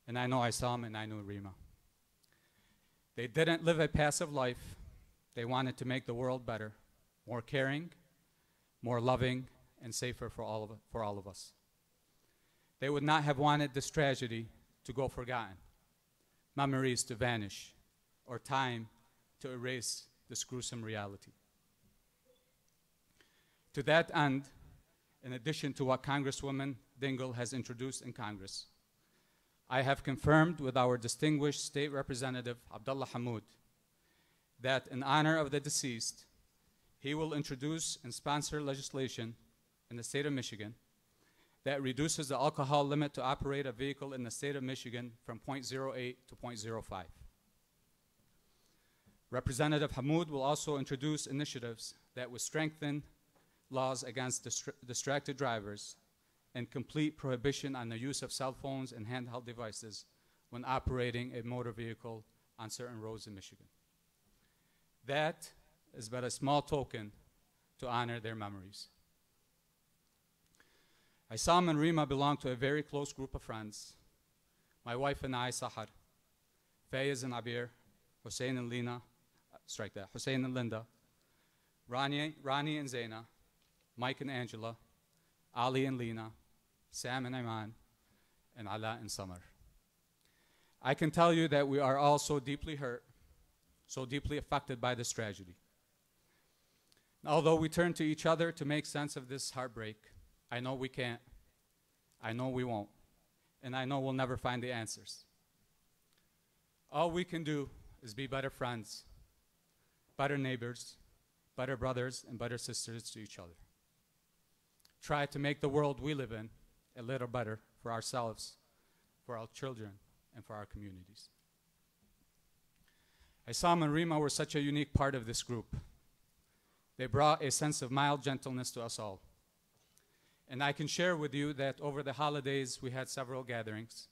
Speaker 10: And I know Issam, and I know Rima. They didn't live a passive life. They wanted to make the world better, more caring, more loving, and safer for all of us. They would not have wanted this tragedy to go forgotten, memories to vanish, or time to erase this gruesome reality. To that end, in addition to what Congresswoman Dingell has introduced in Congress, I have confirmed with our distinguished State Representative Abdullah Hamoud that in honor of the deceased, he will introduce and sponsor legislation in the state of Michigan that reduces the alcohol limit to operate a vehicle in the state of Michigan from 0.08 to 0.05. Representative Hamoud will also introduce initiatives that will strengthen laws against distracted drivers and complete prohibition on the use of cell phones and handheld devices when operating a motor vehicle on certain roads in Michigan. That is but a small token to honor their memories. Isam and Rima belong to a very close group of friends. My wife and I, Sahar, Fayez and Abir, Hussein and Lina, Hussein and Linda, Rani and Zaina, Mike and Angela, Ali and Lena, Sam and Iman, and Ala and Samar. I can tell you that we are all so deeply hurt, so deeply affected by this tragedy. Although we turn to each other to make sense of this heartbreak, I know we can't, I know we won't, and I know we'll never find the answers. All we can do is be better friends, better neighbors, better brothers, and better sisters to each other. Try to make the world we live in a little better for ourselves, for our children, and for our communities. Isam and Rima were such a unique part of this group. They brought a sense of mild gentleness to us all. And I can share with you that over the holidays we had several gatherings,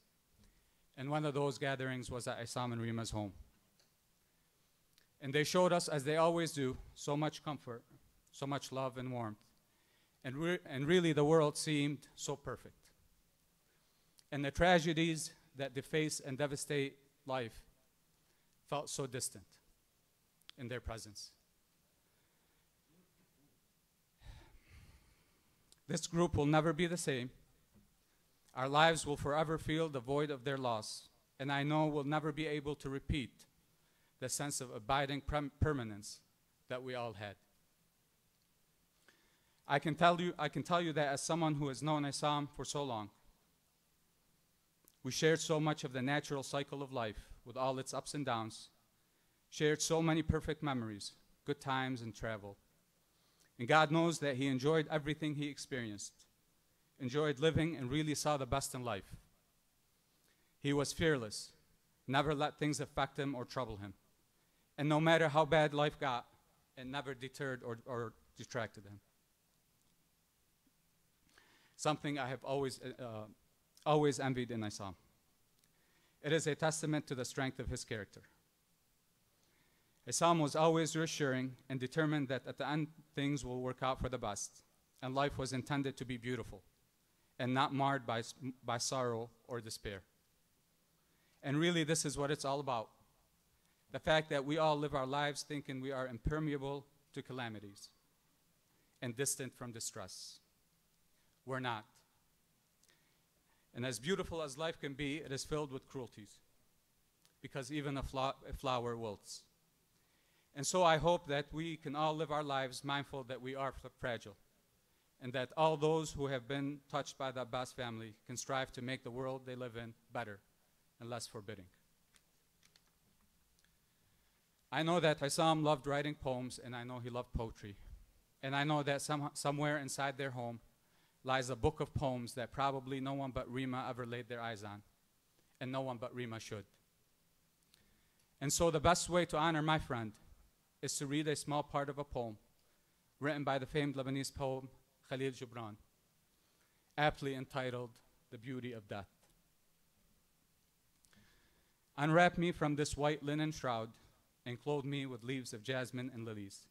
Speaker 10: and one of those gatherings was at Isam and Rima's home. And they showed us, as they always do, so much comfort, so much love and warmth. And really the world seemed so perfect. And the tragedies that deface and devastate life felt so distant in their presence. This group will never be the same. Our lives will forever feel the void of their loss, and I know we'll never be able to repeat the sense of abiding permanence that we all had. I can tell you that as someone who has known Isam for so long, we shared so much of the natural cycle of life with all its ups and downs, shared so many perfect memories, good times and travel. And God knows that he enjoyed everything he experienced, enjoyed living and really saw the best in life. He was fearless, never let things affect him or trouble him. And no matter how bad life got, it never deterred or distracted him. Something I have always envied in Isam. It is a testament to the strength of his character. Isam was always reassuring and determined that at the end things will work out for the best, and life was intended to be beautiful and not marred by sorrow or despair. And really this is what it's all about. The fact that we all live our lives thinking we are impermeable to calamities and distant from distress. We're not. And as beautiful as life can be, it is filled with cruelties, because even a flower wilts. And so I hope that we can all live our lives mindful that we are fragile, and that all those who have been touched by the Abbas family can strive to make the world they live in better and less forbidding. I know that Isam loved writing poems, and I know he loved poetry. And I know that somewhere inside their home lies a book of poems that probably no one but Rima ever laid their eyes on, and no one but Rima should. And so the best way to honor my friend is to read a small part of a poem written by the famed Lebanese poet Khalil Gibran, aptly entitled The Beauty of Death. Unwrap me from this white linen shroud and clothe me with leaves of jasmine and lilies.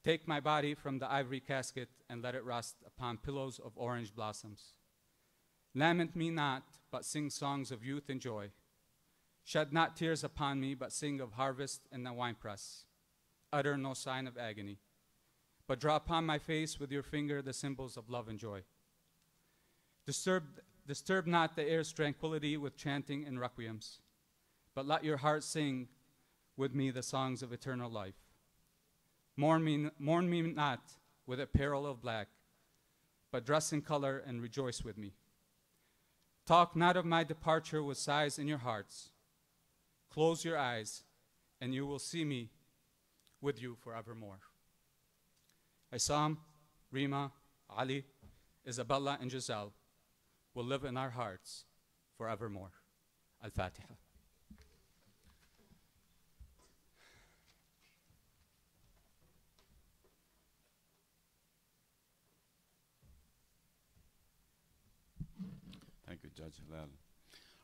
Speaker 10: Take my body from the ivory casket and let it rest upon pillows of orange blossoms. Lament me not, but sing songs of youth and joy. Shed not tears upon me, but sing of harvest in the winepress. utter no sign of agony, but draw upon my face with your finger the symbols of love and joy. Disturb not the air's tranquility with chanting and requiems, but let your heart sing with me the songs of eternal life. Mourn me not with apparel of black, but dress in color and rejoice with me. Talk not of my departure with sighs in your hearts. Close your eyes, and you will see me with you forevermore. Isam, Rima, Ali, Isabella, and Giselle will live in our hearts forevermore. Al-Fatiha.
Speaker 2: Thank you, Judge Hilal.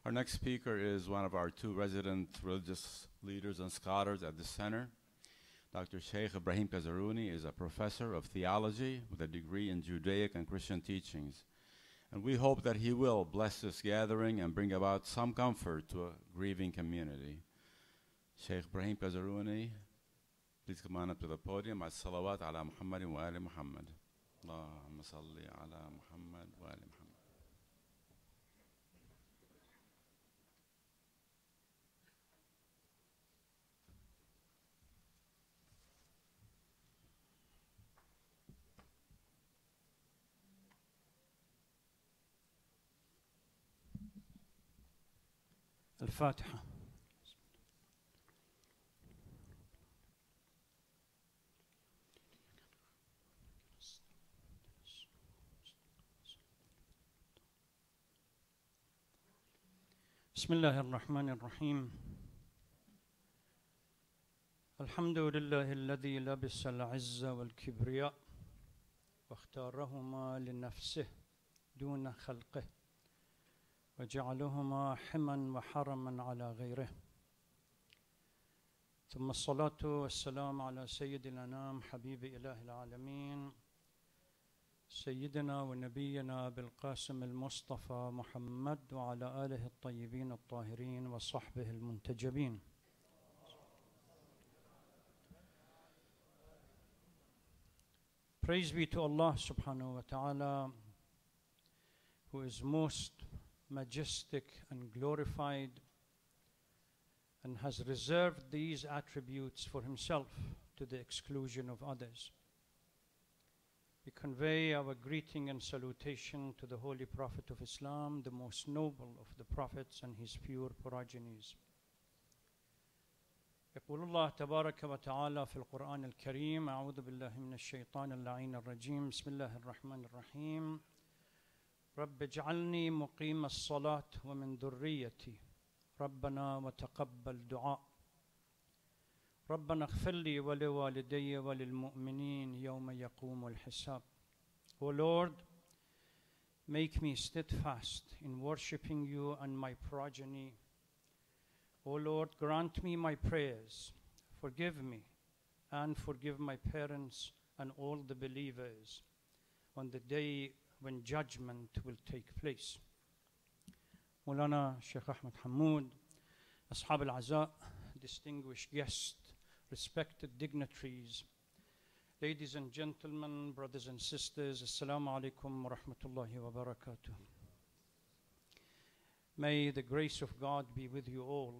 Speaker 2: Our next speaker is one of our two resident religious leaders and scholars at the center. Dr. Sheikh Ibrahim Kazarouni is a professor of theology with a degree in Judaic and Christian teachings. And we hope that he will bless this gathering and bring about some comfort to a grieving community. Sheikh Ibrahim Kazarouni, please come on up to the podium. As-salawat ala Muhammad wa ali Muhammad. Allahumma salli ala Muhammad wa ali Muhammad.
Speaker 11: الفاتحة. بسم الله الرحمن الرحيم. الحمد لله الذي لبس العز والكبرياء واختارهما لنفسه دون خلقه وجعلهما حما وحرما على غيره. ثم الصلاة والسلام على سيد الأنام حبيب إله العالمين سيدنا ونبينا بالقاسم المصطفى محمد وعلى آله الطيبين الطاهرين وصحبه المنتجبين. Praise be to Allah subhanahu wa ta'ala, who is most majestic and glorified and has reserved these attributes for himself to the exclusion of others. We convey our greeting and salutation to the Holy Prophet of Islam, the most noble of the prophets and his pure progenies. يقول الله تبارك وتعالى في القرآن الكريم: أعوذ بالله من الشيطان اللعين الرجيم بسم الله الرحمن الرحيم رب اجعلني مقيم الصلاة ومن ذريتي ربنا وتقبل دعاء ربنا اغفر لي ولوالدي وللمؤمنين يوم يقوم الحساب. O Lord, make me steadfast in worshipping you and my progeny. O Lord, grant me my prayers, forgive me and forgive my parents and all the believers on the day when judgment will take place. Maulana Sheikh Ahmed Hammoud, Ashab al-Aza, distinguished guests, respected dignitaries, ladies and gentlemen, brothers and sisters, Assalamu alaikum wa rahmatullahi wa barakatuh. May the grace of God be with you all.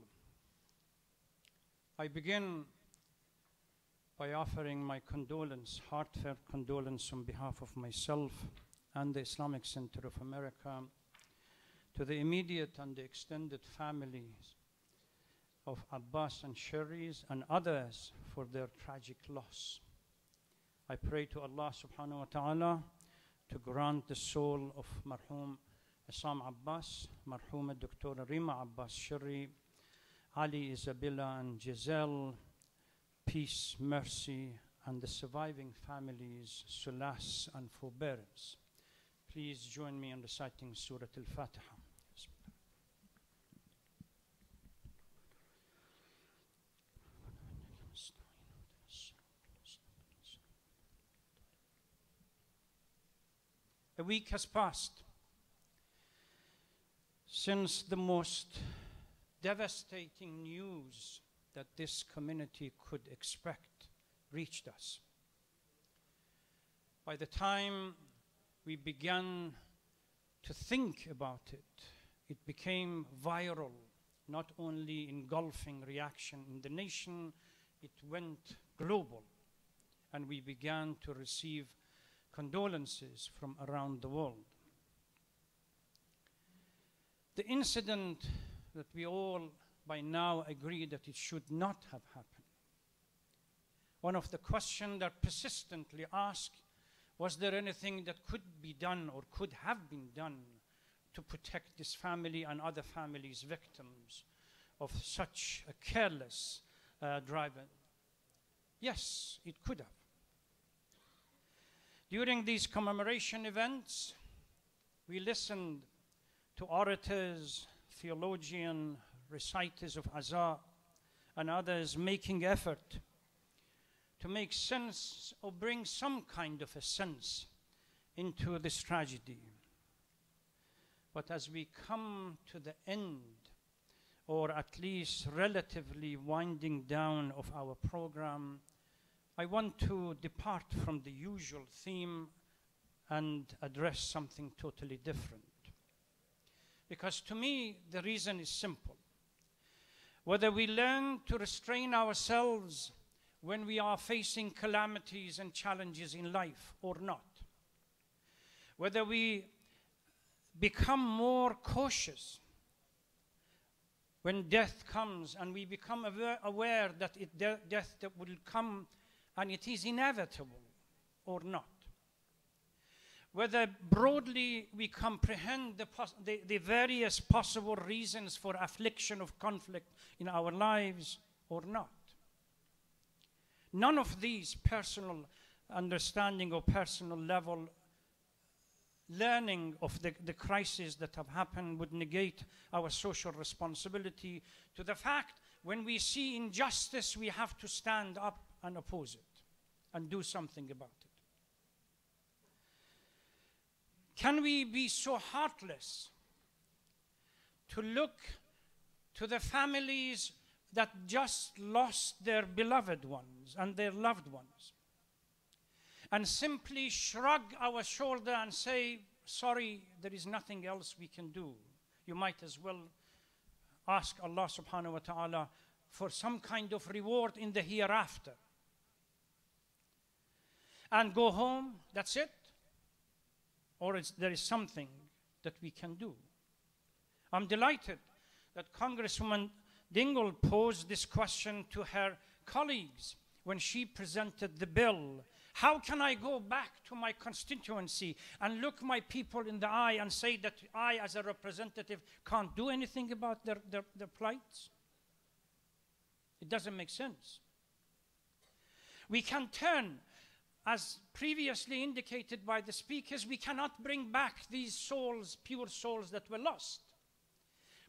Speaker 11: I begin by offering my condolence, heartfelt condolence on behalf of myself and the Islamic Center of America to the immediate and the extended families of Abbas and Sherry's and others for their tragic loss. I pray to Allah subhanahu wa ta'ala to grant the soul of Marhum Isam Abbas, Marhum Dr. Rima Abbas Sherry, Ali, Isabella, and Giselle peace, mercy, and the surviving families solace and forbearance. Please join me in reciting Surah Al-Fatiha. A week has passed since the most devastating news that this community could expect reached us. By the time we began to think about it, it became viral, not only engulfing reaction in the nation, it went global, and we began to receive condolences from around the world. The incident that we all by now agree that it should not have happened. One of the questions that persistently asked, was there anything that could be done or could have been done to protect this family and other families victims of such a careless driver? Yes, it could have. During these commemoration events, we listened to orators, theologians, reciters of Azaa, and others making effort to make sense or bring some kind of a sense into this tragedy. But as we come to the end, or at least relatively winding down of our program, I want to depart from the usual theme and address something totally different. Because to me, the reason is simple. Whether we learn to restrain ourselves when we are facing calamities and challenges in life or not, whether we become more cautious when death comes and we become aware that death will come and it is inevitable or not, whether broadly we comprehend the various possible reasons for affliction of conflict in our lives or not. None of these personal understanding or personal level learning of the crises that have happened would negate our social responsibility to the fact when we see injustice, we have to stand up and oppose it and do something about it. Can we be so heartless to look to the families that just lost their beloved ones and their loved ones and simply shrug our shoulder and say, sorry, there is nothing else we can do? You might as well ask Allah subhanahu wa ta'ala for some kind of reward in the hereafter and go home, that's it? Or there is something that we can do? I'm delighted that Congresswoman Dingell posed this question to her colleagues when she presented the bill. How can I go back to my constituency and look my people in the eye and say that I, as a representative, can't do anything about their plights? It doesn't make sense. We can turn, as previously indicated by the speakers, we cannot bring back these souls, pure souls that were lost.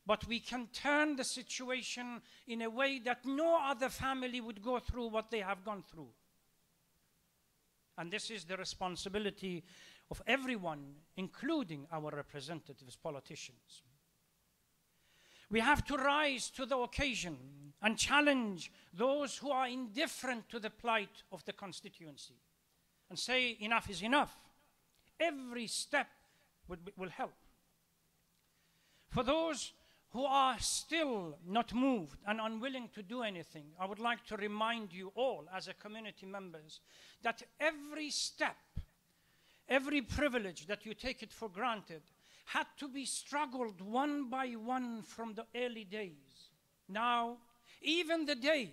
Speaker 11: But we can turn the situation in a way that no other family would go through what they have gone through. And this is the responsibility of everyone, including our representatives, politicians. We have to rise to the occasion and challenge those who are indifferent to the plight of the constituency and say enough is enough. Every step will help. For those who are still not moved and unwilling to do anything, I would like to remind you all as a community members that every step, every privilege that you take it for granted had to be struggled one by one from the early days. Now, even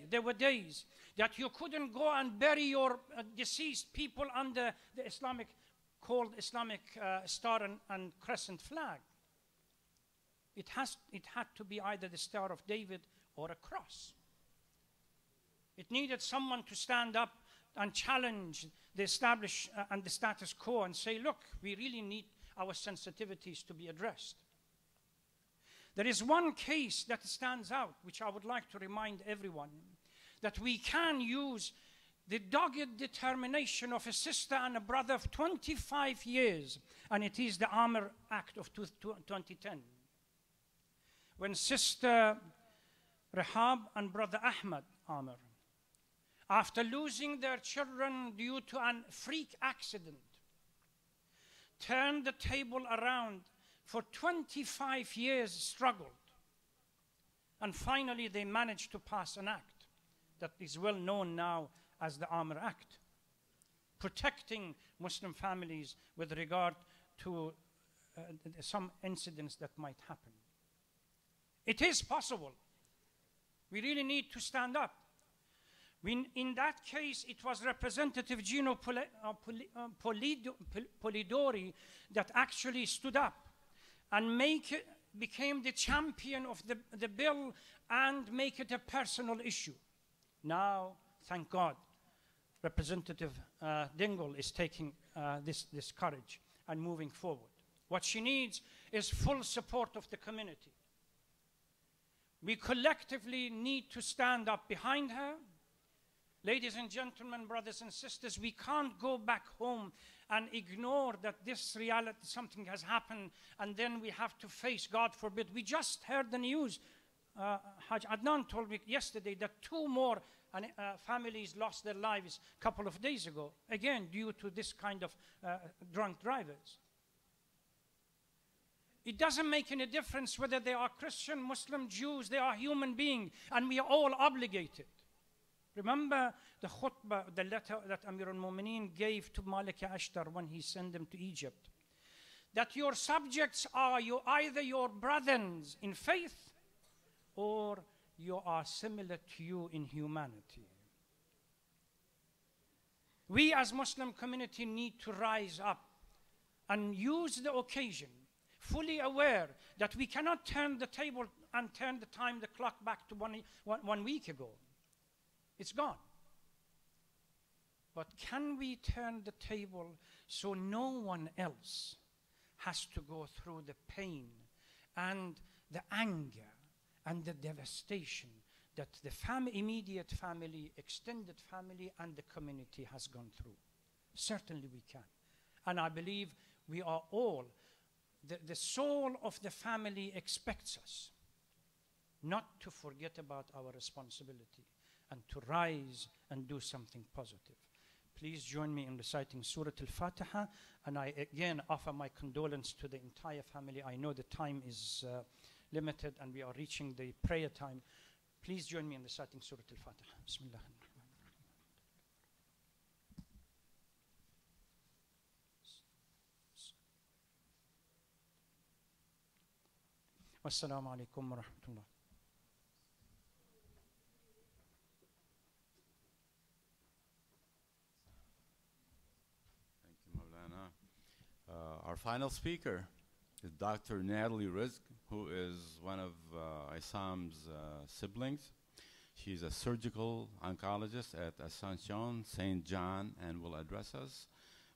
Speaker 11: there were days that you couldn't go and bury your deceased people under the Islamic Star and Crescent flag. It had to be either the Star of David or a cross. It needed someone to stand up and challenge the established and the status quo and say, look, we really need our sensitivities to be addressed. There is one case that stands out, which I would like to remind everyone, that we can use the dogged determination of a sister and a brother of 25 years, and it is the Amr Act of 2010. When Sister Rahab and Brother Ahmad Amr after losing their children due to a freak accident, turned the table around, for 25 years struggled. And finally they managed to pass an act that is well known now as the Armor Act, protecting Muslim families with regard to some incidents that might happen. It is possible. We really need to stand up. In that case, it was Representative Gino Polidori that actually stood up and became the champion of the bill and make it a personal issue. Now, thank God, Representative Dingell is taking this courage and moving forward. What she needs is full support of the community. We collectively need to stand up behind her. Ladies and gentlemen, brothers and sisters, we can't go back home and ignore that this reality, something has happened, and then we have to face, God forbid. We just heard the news. Haj Adnan told me yesterday that 2 more families lost their lives a couple of days ago, again, due to this kind of drunk drivers. It doesn't make any difference whether they are Christian, Muslim, Jews, they are human beings, and we are all obligated. Remember the khutbah, the letter that Amir al-Mu'mineen gave to Malik Ashtar when he sent them to Egypt. That your subjects are either your brothers in faith or you are similar to you in humanity. We as Muslim community need to rise up and use the occasion, fully aware that we cannot turn the table and turn the clock back to one week ago. It's gone. But can we turn the table so no one else has to go through the pain and the anger and the devastation that the immediate family, extended family, and the community has gone through? Certainly we can. And I believe we are all, the soul of the family expects us not to forget about our responsibility and to rise and do something positive. Please join me in reciting Surah Al-Fatiha, and I again offer my condolence to the entire family. I know the time is limited and we are reaching the prayer time. Please join me in reciting Surah Al-Fatiha. Bismillah. Wassalamu alaikum wa rahmatullah.
Speaker 2: Our final speaker is Dr. Natalie Rizk, who is one of Issam's siblings. She's a surgical oncologist at Ascension St. John and will address us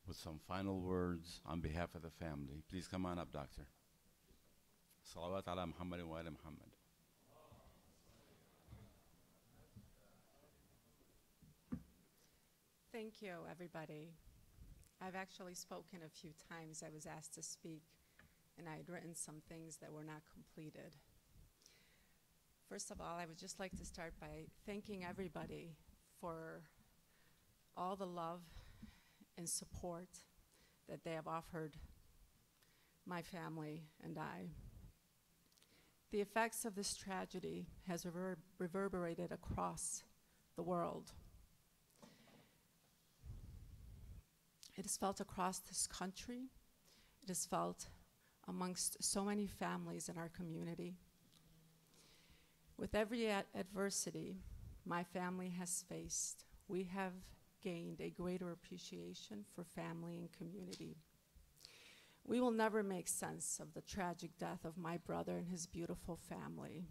Speaker 2: with some final words on behalf of the family. Please come on up, Doctor. Salawat ala Muhammad wa ala Muhammad.
Speaker 12: Thank you, everybody. I've actually spoken a few times. I was asked to speak, and I had written some things that were not completed. First of all, I would just like to start by thanking everybody for all the love and support that they have offered my family and I. The effects of this tragedy has reverberated across the world. It is felt across this country. It is felt amongst so many families in our community. With every adversity my family has faced, we have gained a greater appreciation for family and community. We will never make sense of the tragic death of my brother and his beautiful family.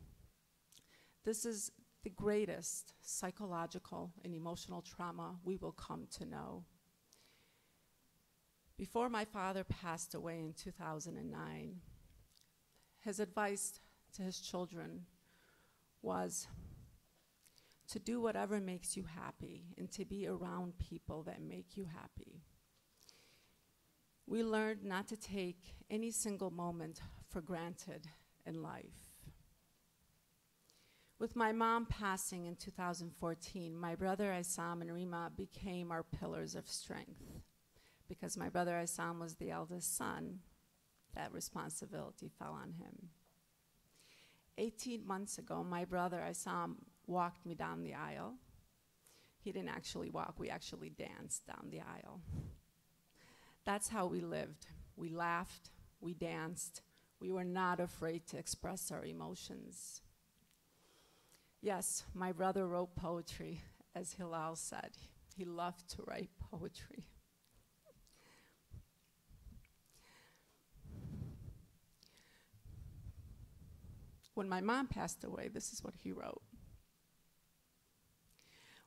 Speaker 12: This is the greatest psychological and emotional trauma we will come to know. Before my father passed away in 2009, his advice to his children was to do whatever makes you happy and to be around people that make you happy. We learned not to take any single moment for granted in life. With my mom passing in 2014, my brother Isam and Rima became our pillars of strength. Because my brother Isam was the eldest son, that responsibility fell on him. 18 months ago, my brother Isam walked me down the aisle. He didn't actually walk, we actually danced down the aisle. That's how we lived. We laughed, we danced, we were not afraid to express our emotions. Yes, my brother wrote poetry, as Hilal said. He loved to write poetry. When my mom passed away, this is what he wrote.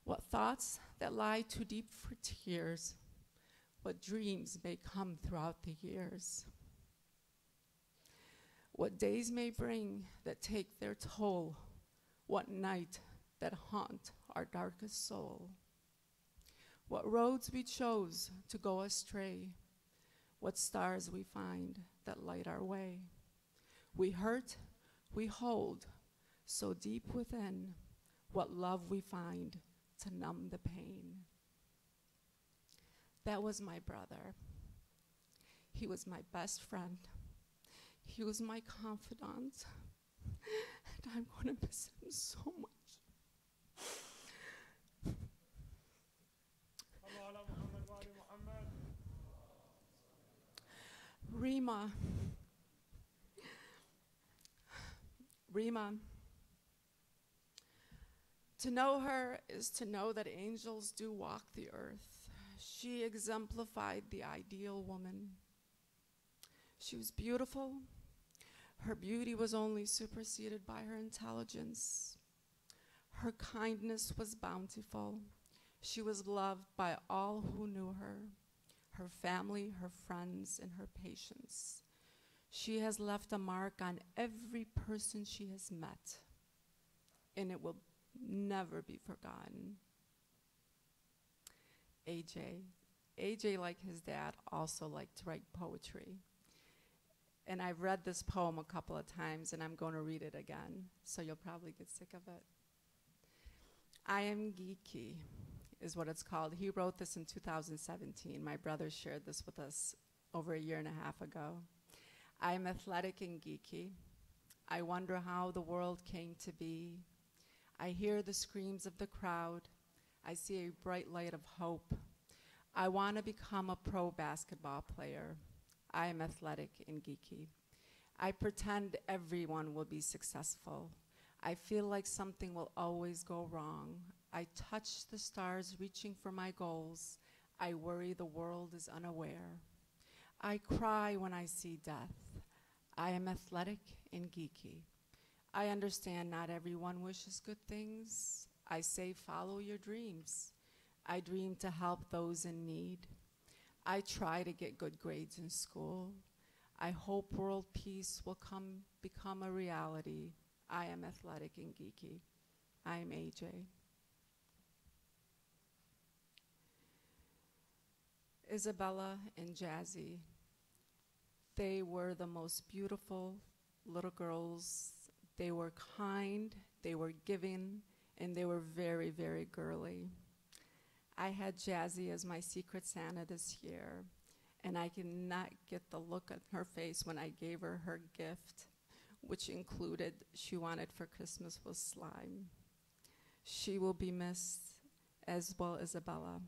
Speaker 12: What thoughts that lie too deep for tears, what dreams may come throughout the years. What days may bring that take their toll, what night that haunt our darkest soul. What roads we chose to go astray, what stars we find that light our way. We hurt, we hold, so deep within, what love we find to numb the pain. That was my brother. He was my best friend. He was my confidant. And I'm going to miss him so much. Rima. To know her is to know that angels do walk the earth. She exemplified the ideal woman. She was beautiful. Her beauty was only superseded by her intelligence. Her kindness was bountiful. She was loved by all who knew her family, her friends, and her patients. She has left a mark on every person she has met, and it will never be forgotten. AJ, like his dad, also liked to write poetry. And I've read this poem a couple of times, and I'm going to read it again, so you'll probably get sick of it. I am geeky, is what it's called. He wrote this in 2017. My brother shared this with us over a year and a half ago. I am athletic and geeky. I wonder how the world came to be. I hear the screams of the crowd. I see a bright light of hope. I want to become a pro basketball player. I am athletic and geeky. I pretend everyone will be successful. I feel like something will always go wrong. I touch the stars reaching for my goals. I worry the world is unaware. I cry when I see death. I am athletic and geeky. I understand not everyone wishes good things. I say follow your dreams. I dream to help those in need. I try to get good grades in school. I hope world peace will become a reality. I am athletic and geeky. I am AJ. Isabella and Jazzy, they were the most beautiful little girls. They were kind, they were giving, and they were very, very girly. I had Jazzy as my secret Santa this year, and I cannot get the look on her face when I gave her her gift, which included she wanted for Christmas was slime. She will be missed, as well as Isabella.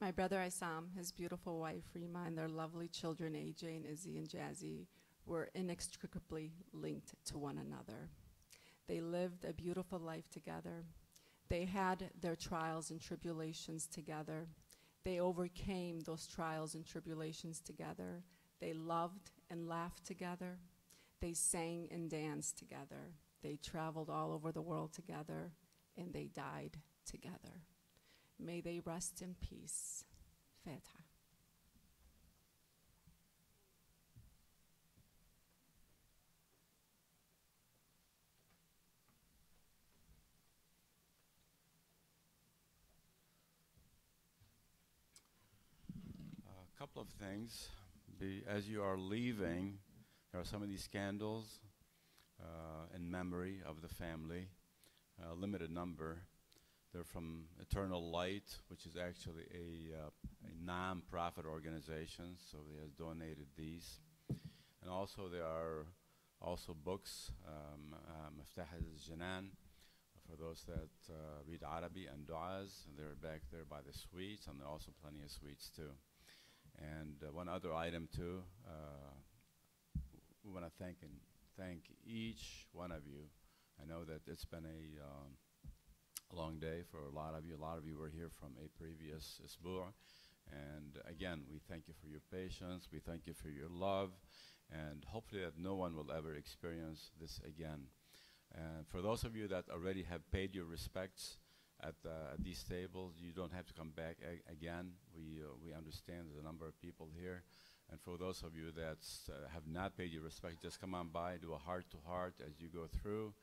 Speaker 12: My brother Isam, his beautiful wife Rima, and their lovely children AJ and Izzy and Jazzy were inextricably linked to one another. They lived a beautiful life together. They had their trials and tribulations together. They overcame those trials and tribulations together. They loved and laughed together. They sang and danced together. They traveled all over the world together, and they died together. May they rest in peace. Feta.
Speaker 2: A couple of things. As you are leaving, There are some of these candles in memory of the family, a limited number. They're from Eternal Light, which is actually a non-profit organization, so they has donated these. And also there are also books, Miftah al-Janan, for those that read Arabic and du'as, and they're back there by the sweets, and there are also plenty of sweets too. And one other item too, we want to thank each one of you. I know that it's been a long day for a lot of you. A lot of you were here from a previous isbu'. And again, we thank you for your patience. We thank you for your love. And hopefully that no one will ever experience this again. And for those of you that already have paid your respects at these tables, you don't have to come back again. We understand there's a number of people here. And for those of you that have not paid your respect, just come on by, do a heart-to-heart as you go through.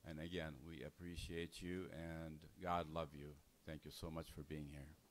Speaker 2: And again, we appreciate you, and God love you. Thank you so much for being here.